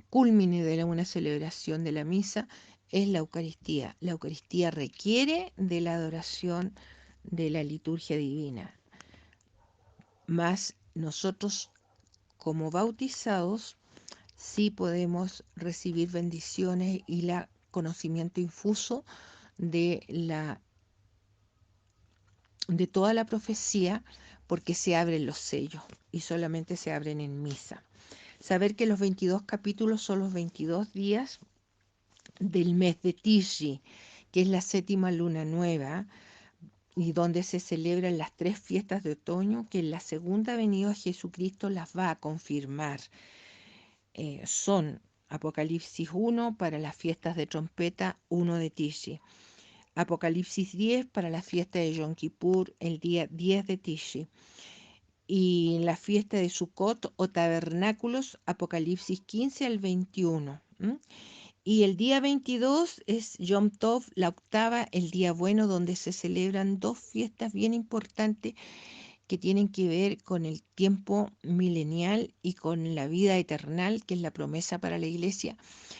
cúlmine de una celebración de la misa, es la Eucaristía. La Eucaristía requiere de la adoración de la liturgia divina, mas nosotros como bautizados sí podemos recibir bendiciones y el conocimiento infuso de toda la profecía, porque se abren los sellos y solamente se abren en misa. Saber que los 22 capítulos son los 22 días del mes de Tishri, que es la 7ª luna nueva, y donde se celebran las 3 fiestas de otoño, que en la segunda venida de Jesucristo las va a confirmar. Son Apocalipsis 1 para las fiestas de trompeta, 1 de Tishri. Apocalipsis 10 para la fiesta de Yom Kippur, el día 10 de Tishri. Y la fiesta de Sukkot o tabernáculos, Apocalipsis 15 al 21. Y el día 22 es Yom Tov, la octava, el día bueno, donde se celebran 2 fiestas bien importantes que tienen que ver con el tiempo milenial y con la vida eterna, que es la promesa para la iglesia,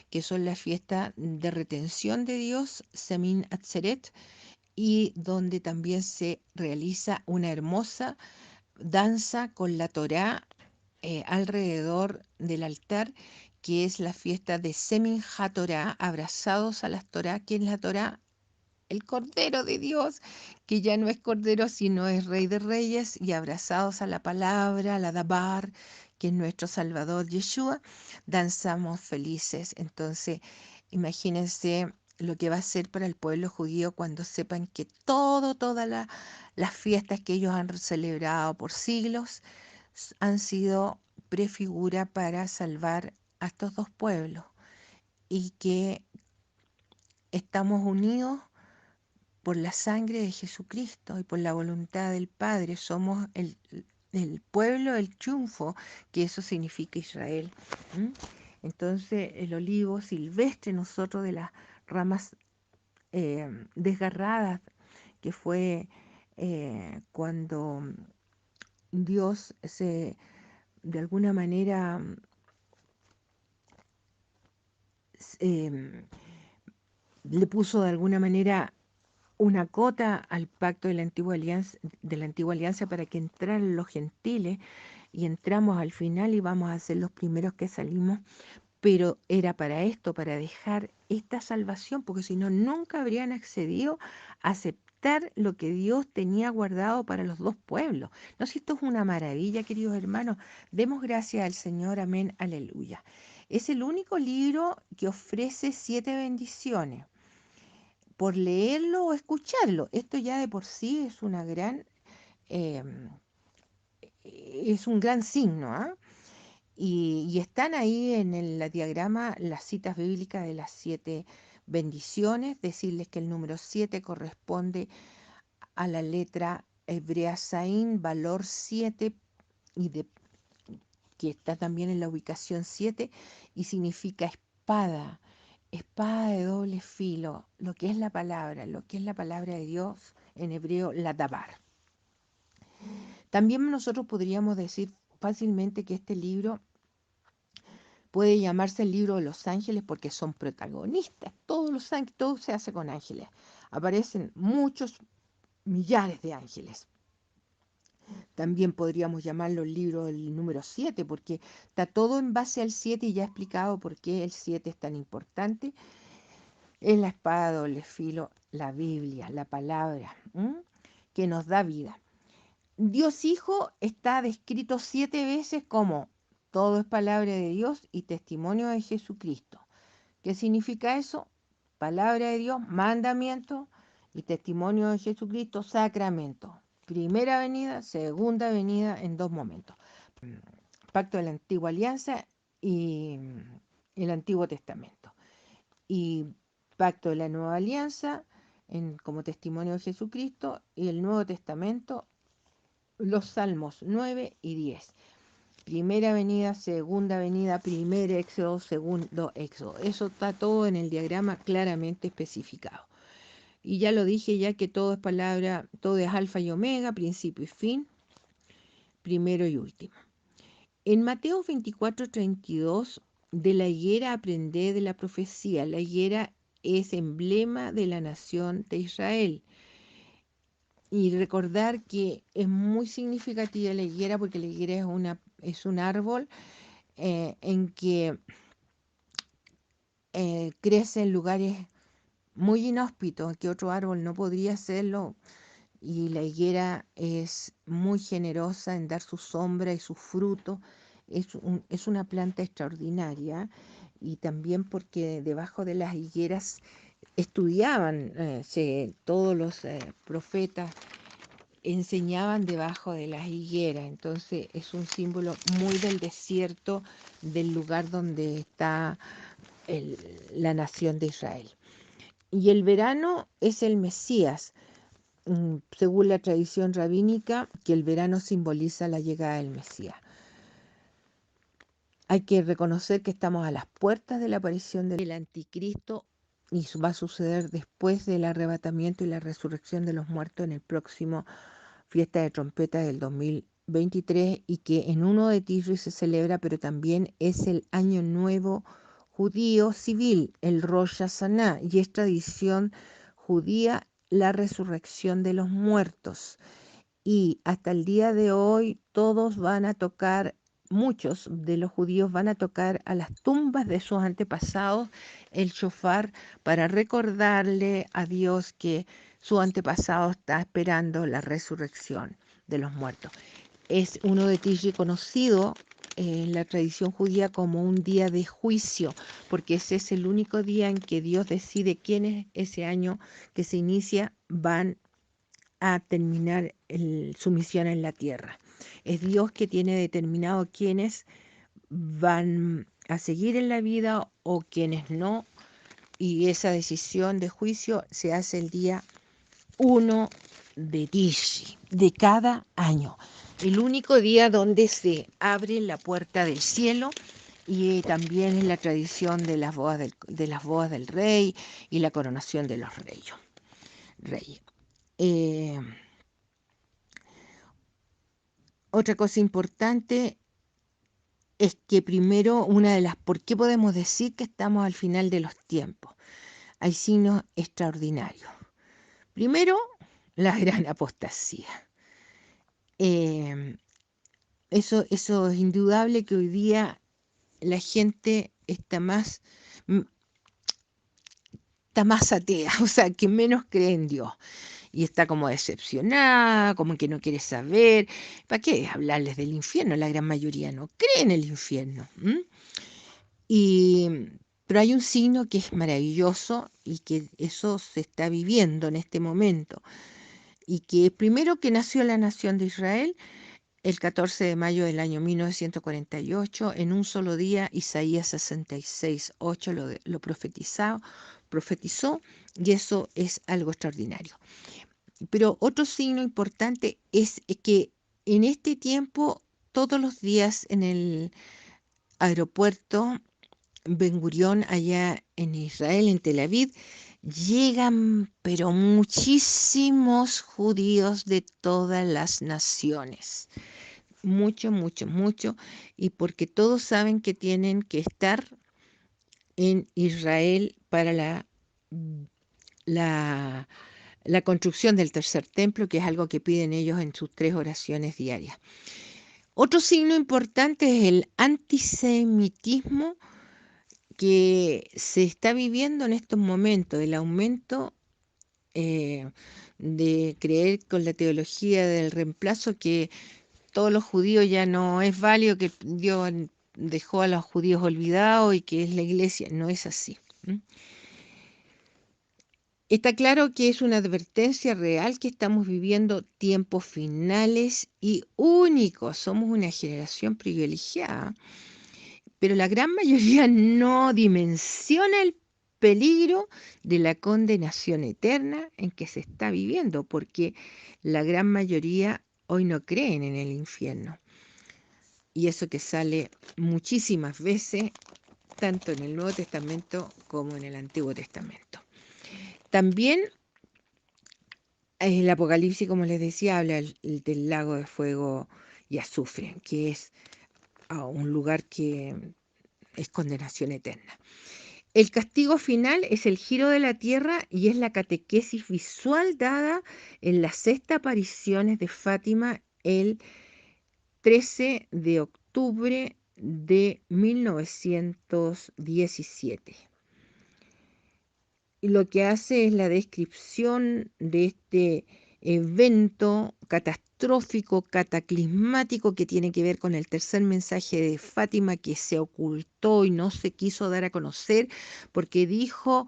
que son la fiesta de retención de Dios, Semin Atzeret, y donde también se realiza una hermosa danza con la Torá alrededor del altar, que es la fiesta de Semin HaTorá, abrazados a la Torá. ¿Quién es la Torá? El Cordero de Dios, que ya no es Cordero, sino es Rey de Reyes, y abrazados a la palabra, a la Dabar, que es nuestro Salvador Yeshua, danzamos felices. Entonces, imagínense lo que va a ser para el pueblo judío cuando sepan que todas las fiestas que ellos han celebrado por siglos han sido prefigura para salvar a estos 2 pueblos, y que estamos unidos por la sangre de Jesucristo y por la voluntad del Padre. Somos el pueblo del triunfo, que eso significa Israel. Entonces, el olivo silvestre, nosotros, de las ramas desgarradas, que fue cuando Dios de alguna manera eh, le puso de alguna manera una cota al pacto de la antigua alianza para que entraran los gentiles, y entramos al final y vamos a ser los primeros que salimos, pero era para esto, para dejar esta salvación, porque si no, nunca habrían accedido a aceptar lo que Dios tenía guardado para los 2 pueblos. No sé si esto es una maravilla, queridos hermanos. Demos gracias al Señor, amén, aleluya. Es el único libro que ofrece 7 bendiciones por leerlo o escucharlo. Esto ya de por sí es una em, es un gran signo, ¿ah? Y están ahí en el diagrama las citas bíblicas de las 7 bendiciones. Decirles que el número 7 corresponde a la letra hebrea Saín, valor 7, y que está también en la ubicación 7, y significa espada, espada de doble filo, lo que es la palabra, de Dios, en hebreo, la dabar. También nosotros podríamos decir fácilmente que este libro puede llamarse el libro de los ángeles, porque son protagonistas. Todos los ángeles, todo se hace con ángeles. Aparecen muchos millares de ángeles. También podríamos llamarlo el libro del número 7, porque está todo en base al 7 y ya he explicado por qué el 7 es tan importante. Es la espada de doble filo, la Biblia, la palabra, que nos da vida. Dios Hijo está descrito 7 veces como todo es palabra de Dios y testimonio de Jesucristo. ¿Qué significa eso? Palabra de Dios, mandamiento y testimonio de Jesucristo, sacramento. Primera venida, segunda venida en 2 momentos. Pacto de la antigua alianza y el Antiguo Testamento. Y pacto de la nueva alianza como testimonio de Jesucristo y el Nuevo Testamento, los Salmos 9 y 10. Primera venida, segunda venida, primer éxodo, segundo éxodo. Eso está todo en el diagrama claramente especificado. Y ya lo dije ya que todo es palabra, todo es alfa y omega, principio y fin, primero y último. En Mateo 24:32, de la higuera aprended de la profecía. La higuera es emblema de la nación de Israel. Y recordar que es muy significativa la higuera porque la higuera es un árbol en que crece en lugares muy inhóspitos, que otro árbol no podría hacerlo, y la higuera es muy generosa en dar su sombra y su fruto. Es una planta extraordinaria, y también porque debajo de las higueras estudiaban, todos los profetas enseñaban debajo de las higueras. Entonces es un símbolo muy del desierto, del lugar donde está la nación de Israel. Y el verano es el Mesías, según la tradición rabínica, que el verano simboliza la llegada del Mesías. Hay que reconocer que estamos a las puertas de la aparición del anticristo, y va a suceder después del arrebatamiento y la resurrección de los muertos en el próximo fiesta de trompeta del 2023, y que en 1 de Tisri se celebra, pero también es el año nuevo judío civil, el Rosh Hashanah, y es tradición judía la resurrección de los muertos. Y hasta el día de hoy todos van a tocar, muchos de los judíos van a tocar a las tumbas de sus antepasados el shofar para recordarle a Dios que su antepasado está esperando la resurrección de los muertos. Es uno de Tishri conocido en la tradición judía como un día de juicio, porque ese es el único día en que Dios decide quiénes ese año que se inicia van a terminar su misión en la tierra. Es Dios que tiene determinado quiénes van a seguir en la vida o quienes no, y esa decisión de juicio se hace el día 1 de Tishri de cada año, el único día donde se abre la puerta del cielo. Y también es la tradición de las bodas del rey y la coronación de los reyes. Otra cosa importante es que primero, ¿por qué podemos decir que estamos al final de los tiempos? Hay signos extraordinarios. Primero, la gran apostasía. Eso es indudable, que hoy día la gente está más atea, o sea, que menos cree en Dios. Y está como decepcionada, como que no quiere saber. ¿Para qué hablarles del infierno? La gran mayoría no cree en el infierno. Pero hay un signo que es maravilloso y que eso se está viviendo en este momento. Y que primero, que nació la nación de Israel el 14 de mayo del año 1948, en un solo día. Isaías 66:8 lo profetizó, y eso es algo extraordinario. Pero otro signo importante es que en este tiempo, todos los días en el aeropuerto Ben Gurión, allá en Israel, en Tel Aviv, llegan pero muchísimos judíos de todas las naciones. Mucho, mucho, mucho. Y porque todos saben que tienen que estar en Israel para la la construcción del tercer templo, que es algo que piden ellos en sus 3 oraciones diarias. Otro signo importante es el antisemitismo que se está viviendo en estos momentos, el aumento de creer con la teología del reemplazo que todos los judíos ya no es válido, que Dios dejó a los judíos olvidados y que es la iglesia. No es así. Está claro que es una advertencia real que estamos viviendo tiempos finales y únicos. Somos una generación privilegiada, pero la gran mayoría no dimensiona el peligro de la condenación eterna en que se está viviendo, porque la gran mayoría hoy no creen en el infierno. Y eso que sale muchísimas veces, tanto en el Nuevo Testamento como en el Antiguo Testamento. También el Apocalipsis, como les decía, habla del lago de fuego y azufre, que es un lugar que es condenación eterna. El castigo final es el giro de la tierra y es la catequesis visual dada en las 6 apariciones de Fátima el 13 de octubre de 1917. Y lo que hace es la descripción de este evento catastrófico, cataclismático, que tiene que ver con el tercer mensaje de Fátima, que se ocultó y no se quiso dar a conocer, porque dijo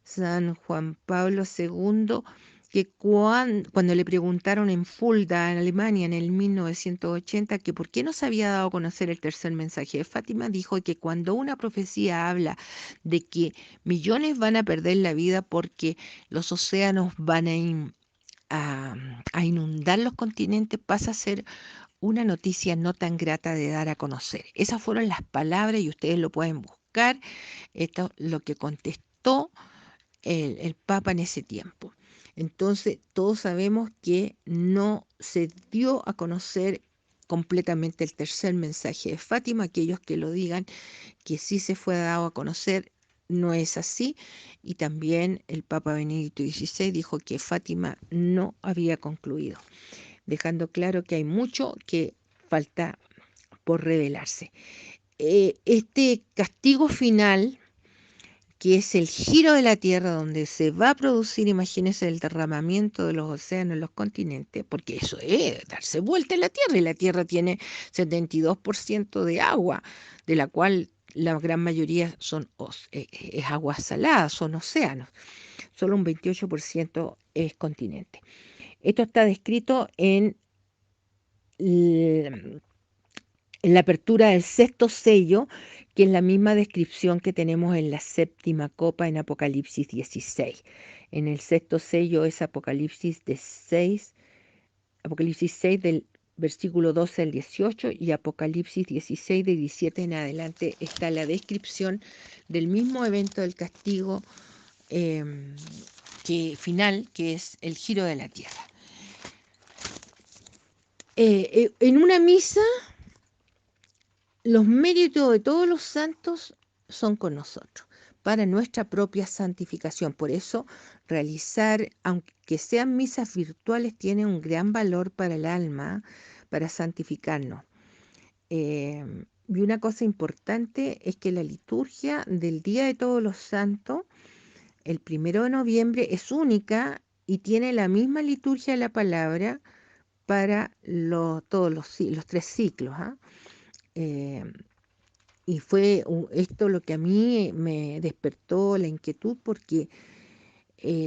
San Juan Pablo II que cuando le preguntaron en Fulda, en Alemania, en el 1980, que por qué no se había dado a conocer el tercer mensaje de Fátima, dijo que cuando una profecía habla de que millones van a perder la vida porque los océanos van a inundar los continentes, pasa a ser una noticia no tan grata de dar a conocer. Esas fueron las palabras y ustedes lo pueden buscar. Esto es lo que contestó el Papa en ese tiempo. Entonces, todos sabemos que no se dio a conocer completamente el tercer mensaje de Fátima. Aquellos que lo digan que sí se fue dado a conocer, no es así. Y también el Papa Benedicto XVI dijo que Fátima no había concluido, dejando claro que hay mucho que falta por revelarse. Este castigo final, que es el giro de la Tierra, donde se va a producir, imagínense, el derramamiento de los océanos en los continentes, porque eso es darse vuelta en la Tierra, y la Tierra tiene 72% de agua, de la cual la gran mayoría es agua salada, son océanos, solo un 28% es continente. Esto está descrito en la apertura del 6º sello, que es la misma descripción que tenemos en la 7ª copa en Apocalipsis 16. En el 6º sello es Apocalipsis 6 del versículo 12 al 18, y Apocalipsis 16 de 17 en adelante está la descripción del mismo evento del castigo final, que es el giro de la tierra. En una misa, los méritos de todos los santos son con nosotros, para nuestra propia santificación. Por eso, realizar, aunque sean misas virtuales, tiene un gran valor para el alma, para santificarnos. Y una cosa importante es que la liturgia del Día de Todos los Santos, el 1 de noviembre, es única y tiene la misma liturgia de la palabra para todos los 3 ciclos. Y fue esto lo que a mí me despertó la inquietud, porque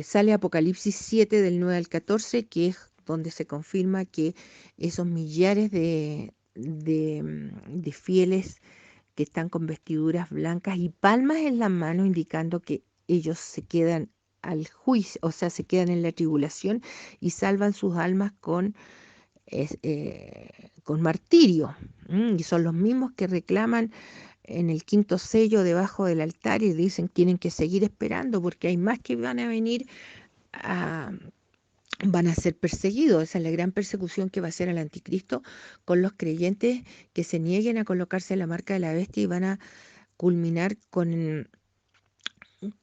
sale Apocalipsis 7 del 9 al 14, que es donde se confirma que esos millares de fieles que están con vestiduras blancas y palmas en las manos, indicando que ellos se quedan al juicio, o sea, se quedan en la tribulación y salvan sus almas con martirio. Y son los mismos que reclaman en el 5º sello debajo del altar y dicen tienen que seguir esperando porque hay más que van a venir, van a ser perseguidos. Esa es la gran persecución que va a hacer el anticristo con los creyentes que se nieguen a colocarse la marca de la bestia, y van a culminar con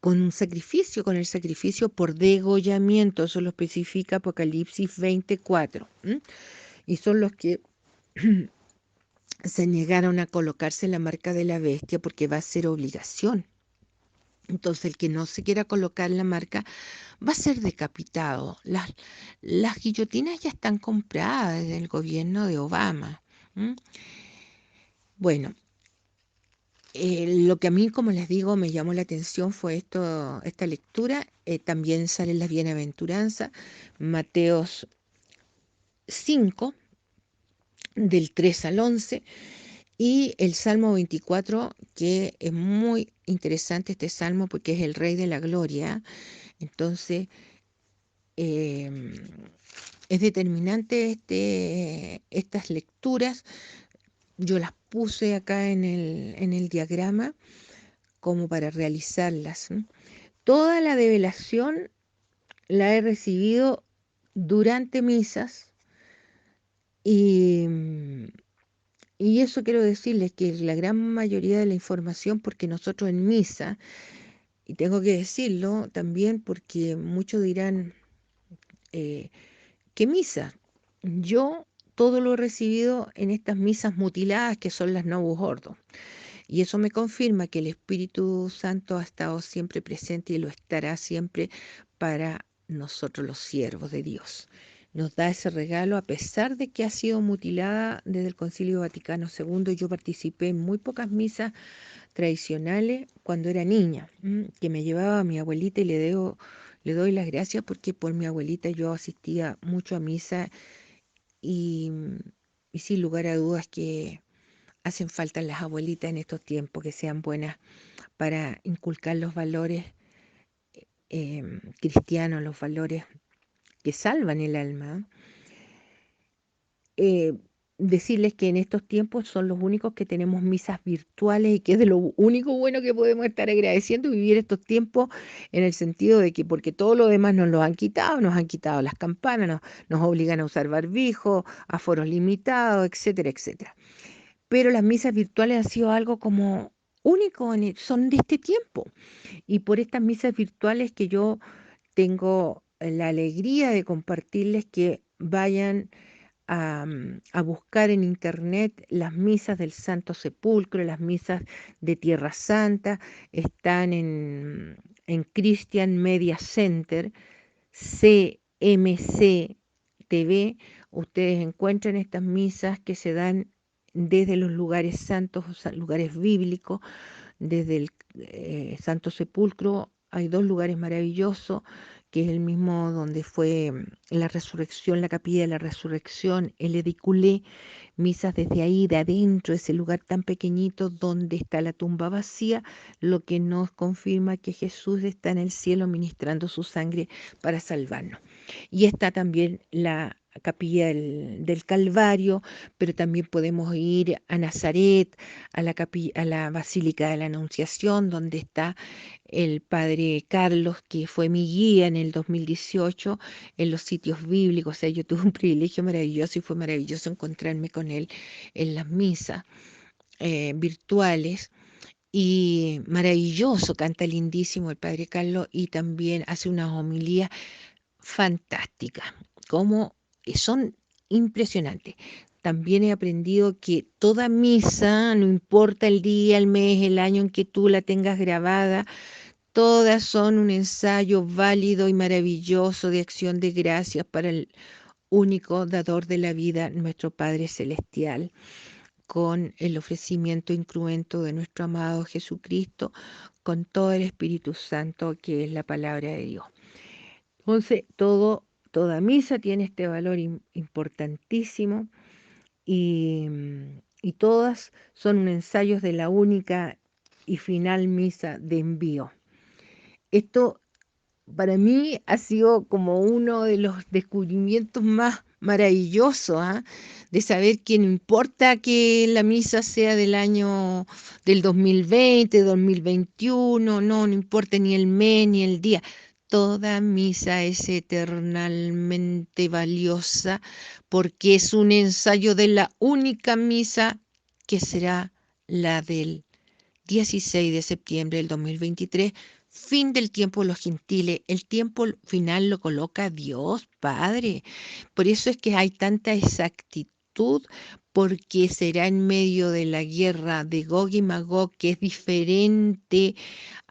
con un sacrificio, con el sacrificio por degollamiento. Eso lo especifica Apocalipsis 24. Y son los que se negaron a colocarse la marca de la bestia porque va a ser obligación. Entonces el que no se quiera colocar la marca va a ser decapitado. Las guillotinas ya están compradas desde el gobierno de Obama. ¿Mm? Bueno, lo que a mí, como les digo, me llamó la atención fue esta lectura. También salen las bienaventuranzas, Mateos 5, del 3 al 11, y el Salmo 24, que es muy interesante este salmo porque es el Rey de la Gloria. Entonces, eh, es determinante estas lecturas. Yo las puse acá en el diagrama como para realizarlas. Toda la develación la he recibido durante misas y, y eso quiero decirles que la gran mayoría de la información, porque nosotros en misa, y tengo que decirlo también porque muchos dirán, eh, ¿qué misa? Yo todo lo he recibido en estas misas mutiladas que son las Novus Ordo. Y eso me confirma que el Espíritu Santo ha estado siempre presente y lo estará siempre para nosotros los siervos de Dios. Nos da ese regalo a pesar de que ha sido mutilada desde el Concilio Vaticano II. Yo participé en muy pocas misas tradicionales cuando era niña, que me llevaba a mi abuelita y le doy las gracias porque por mi abuelita yo asistía mucho a misa y, y sin lugar a dudas que hacen falta las abuelitas en estos tiempos que sean buenas para inculcar los valores cristianos, los valores que salvan el alma. Eh, Decirles que en estos tiempos son los únicos que tenemos misas virtuales y que es de lo único bueno que podemos estar agradeciendo vivir estos tiempos en el sentido de que porque todo lo demás nos lo han quitado, nos han quitado las campanas, nos obligan a usar barbijo, aforos limitados, etcétera, etcétera. Pero las misas virtuales han sido algo como único, son de este tiempo. Y por estas misas virtuales que yo tengo la alegría de compartirles que vayan a buscar en internet las misas del Santo Sepulcro, las misas de Tierra Santa, están en Christian Media Center, CMC TV. Ustedes encuentran estas misas que se dan desde los lugares santos, o sea, lugares bíblicos, desde el Santo Sepulcro. Hay dos lugares maravillosos, que es el mismo donde fue la resurrección, la capilla de la resurrección, el ediculé, misas desde ahí, de adentro, ese lugar tan pequeñito donde está la tumba vacía, lo que nos confirma que Jesús está en el cielo ministrando su sangre para salvarnos. Y está también la capilla del Calvario, pero también podemos ir a Nazaret, a la Basílica de la Anunciación, donde está el padre Carlos, que fue mi guía en el 2018 en los sitios bíblicos. O sea, yo tuve un privilegio maravilloso y fue maravilloso encontrarme con él en las misas virtuales. Y maravilloso, canta lindísimo el padre Carlos y también hace unas homilías fantásticas, como son impresionantes. También he aprendido que toda misa, no importa el día, el mes, el año en que tú la tengas grabada, todas son un ensayo válido y maravilloso de acción de gracias para el único dador de la vida, nuestro Padre Celestial, con el ofrecimiento incruento de nuestro amado Jesucristo, con todo el Espíritu Santo, que es la palabra de Dios. Entonces, toda misa tiene este valor importantísimo y todas son ensayos de la única y final misa de envío. Esto para mí ha sido como uno de los descubrimientos más maravillosos, de saber que no importa que la misa sea del año del 2020, 2021, no importa ni el mes ni el día. Toda misa es eternalmente valiosa porque es un ensayo de la única misa que será la del 16 de septiembre del 2023, fin del tiempo de los gentiles. El tiempo final lo coloca Dios, Padre. Por eso es que hay tanta exactitud, porque será en medio de la guerra de Gog y Magog, que es diferente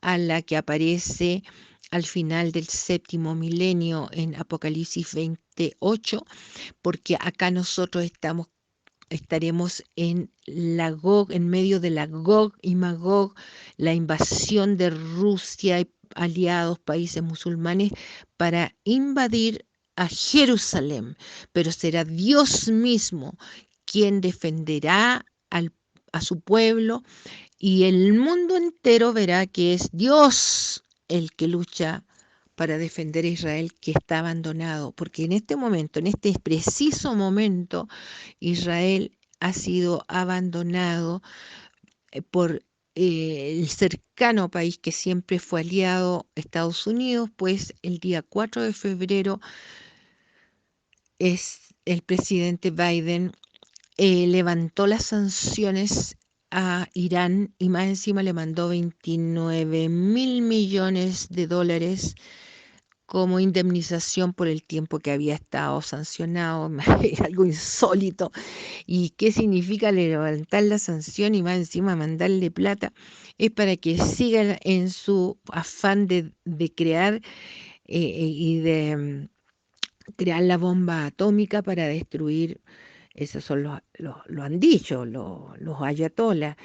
a la que aparece al final del séptimo milenio en Apocalipsis 28, porque acá nosotros estaremos en medio de la Gog y Magog, la invasión de Rusia y aliados países musulmanes para invadir a Jerusalén, pero será Dios mismo quien defenderá a su pueblo, y el mundo entero verá que es Dios el que lucha para defender a Israel, que está abandonado, porque en este momento, en este preciso momento, Israel ha sido abandonado por el cercano país que siempre fue aliado, Estados Unidos. Pues el día 4 de febrero el presidente Biden levantó las sanciones a Irán, y más encima le mandó 29.000 millones de dólares como indemnización por el tiempo que había estado sancionado. Algo insólito. ¿Y qué significa levantar la sanción y más encima mandarle plata? Es para que sigan en su afán de crear y de crear la bomba atómica para destruir. Esos son lo han dicho los ayatolás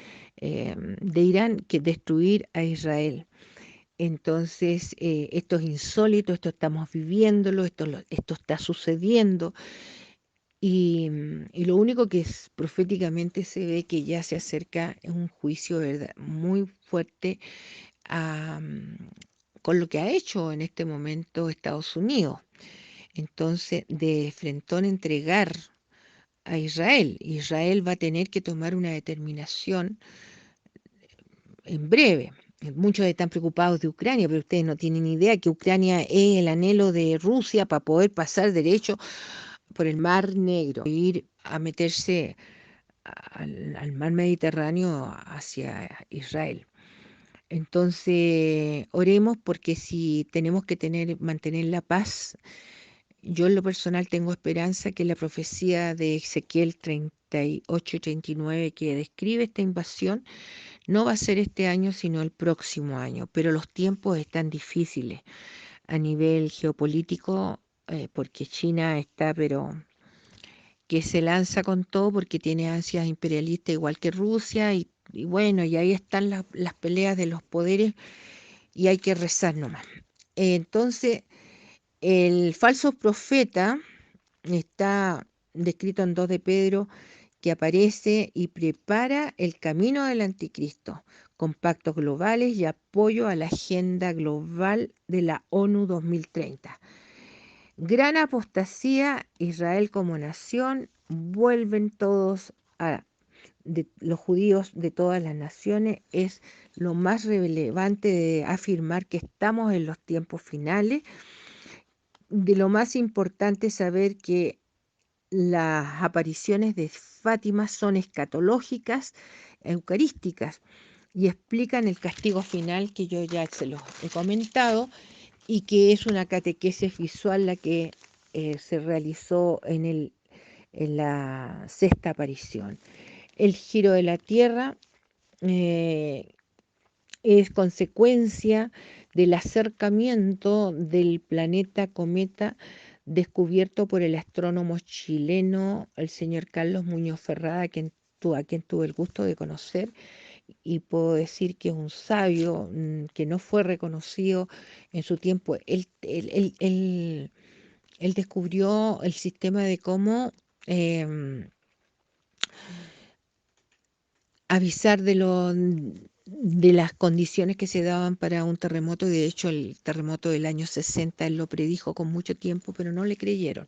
de Irán, que destruir a Israel. Entonces, esto es insólito, esto estamos viviéndolo, esto está sucediendo, y lo único que proféticamente se ve que ya se acerca es un juicio, ¿verdad?, muy fuerte a, con lo que ha hecho en este momento Estados Unidos. Entonces, de frentón entregar a Israel. Israel va a tener que tomar una determinación en breve. Muchos están preocupados de Ucrania, pero ustedes no tienen idea que Ucrania es el anhelo de Rusia para poder pasar derecho por el Mar Negro, ir a meterse al mar Mediterráneo hacia Israel. Entonces, oremos, porque si tenemos que mantener la paz. Yo en lo personal tengo esperanza que la profecía de Ezequiel 38 y 39, que describe esta invasión, no va a ser este año, sino el próximo año. Pero los tiempos están difíciles a nivel geopolítico, porque China está, pero que se lanza con todo, porque tiene ansias imperialistas igual que Rusia, y bueno, y ahí están las peleas de los poderes, y hay que rezar nomás. Entonces, el falso profeta está descrito en 2 de Pedro, que aparece y prepara el camino del anticristo, con pactos globales y apoyo a la agenda global de la ONU 2030. Gran apostasía, Israel como nación, vuelven todos los judíos de todas las naciones. Es lo más relevante de afirmar que estamos en los tiempos finales. De lo más importante es saber que las apariciones de Fátima son escatológicas, eucarísticas, y explican el castigo final, que yo ya se los he comentado, y que es una catequesis visual la que se realizó en la sexta aparición. El giro de la Tierra eh, es consecuencia del acercamiento del planeta cometa descubierto por el astrónomo chileno, el señor Carlos Muñoz Ferrada, a quien tuve el gusto de conocer, y puedo decir que es un sabio que no fue reconocido en su tiempo. Él descubrió el sistema de cómo avisar de las condiciones que se daban para un terremoto. De hecho, el terremoto del año 60 él lo predijo con mucho tiempo, pero no le creyeron.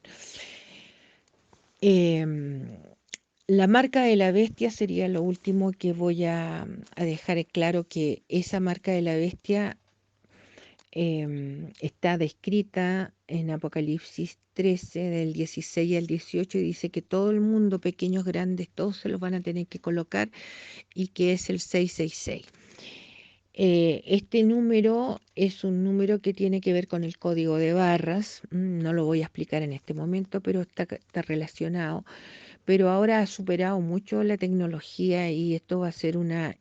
La marca de la bestia sería lo último que voy a dejar claro, que esa marca de la bestia está descrita en Apocalipsis 13, del 16 al 18, y dice que todo el mundo, pequeños, grandes, todos se los van a tener que colocar, y que es el 666. Este número es un número que tiene que ver con el código de barras. No lo voy a explicar en este momento, pero está relacionado. Pero ahora ha superado mucho la tecnología y esto va a ser una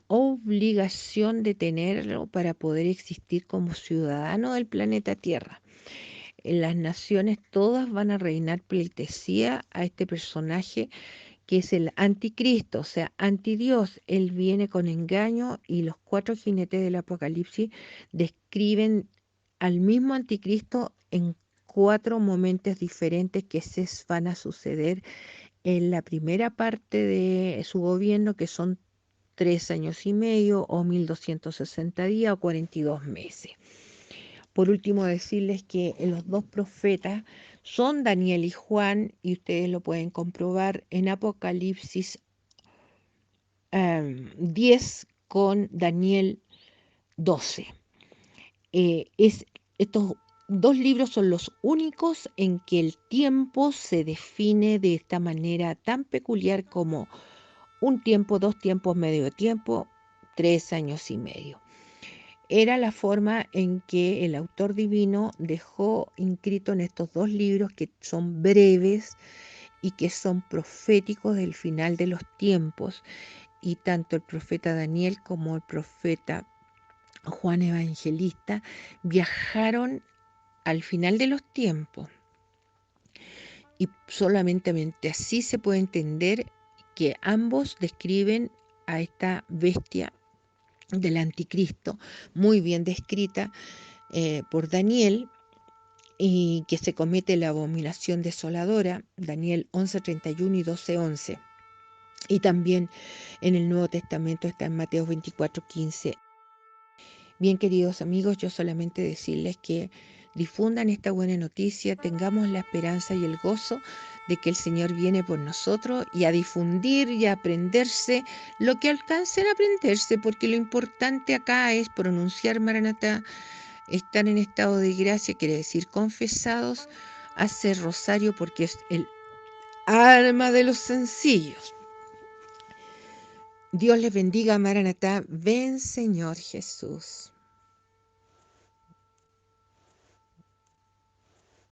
obligación de tenerlo para poder existir como ciudadano del planeta Tierra. Las naciones todas van a reinar pleitesía a este personaje que es el anticristo, o sea, antidios. Él viene con engaño y los cuatro jinetes del Apocalipsis describen al mismo anticristo en cuatro momentos diferentes que se van a suceder en la primera parte de su gobierno, que son 3 años y medio o 1260 días o 42 meses. Por último, decirles que los dos profetas son Daniel y Juan, y ustedes lo pueden comprobar en Apocalipsis 10 con Daniel 12. Estos dos libros son los únicos en que el tiempo se define de esta manera tan peculiar como un tiempo, 2 tiempos, medio tiempo, 3 años y medio. Era la forma en que el autor divino dejó inscrito en estos dos libros, que son breves y que son proféticos del final de los tiempos, y tanto el profeta Daniel como el profeta Juan Evangelista viajaron al final de los tiempos, y solamente así se puede entender que ambos describen a esta bestia del anticristo, muy bien descrita por Daniel, y que se comete la abominación desoladora, Daniel 11:31 y 12:11. Y también en el Nuevo Testamento está en Mateo 24:15. Bien, queridos amigos, yo solamente decirles que difundan esta buena noticia, tengamos la esperanza y el gozo de que el Señor viene por nosotros, y a difundir y a aprenderse lo que alcancen a aprenderse, porque lo importante acá es pronunciar Maranatá, estar en estado de gracia, quiere decir confesados, hacer rosario, porque es el alma de los sencillos. Dios les bendiga, Maranatá, ven Señor Jesús.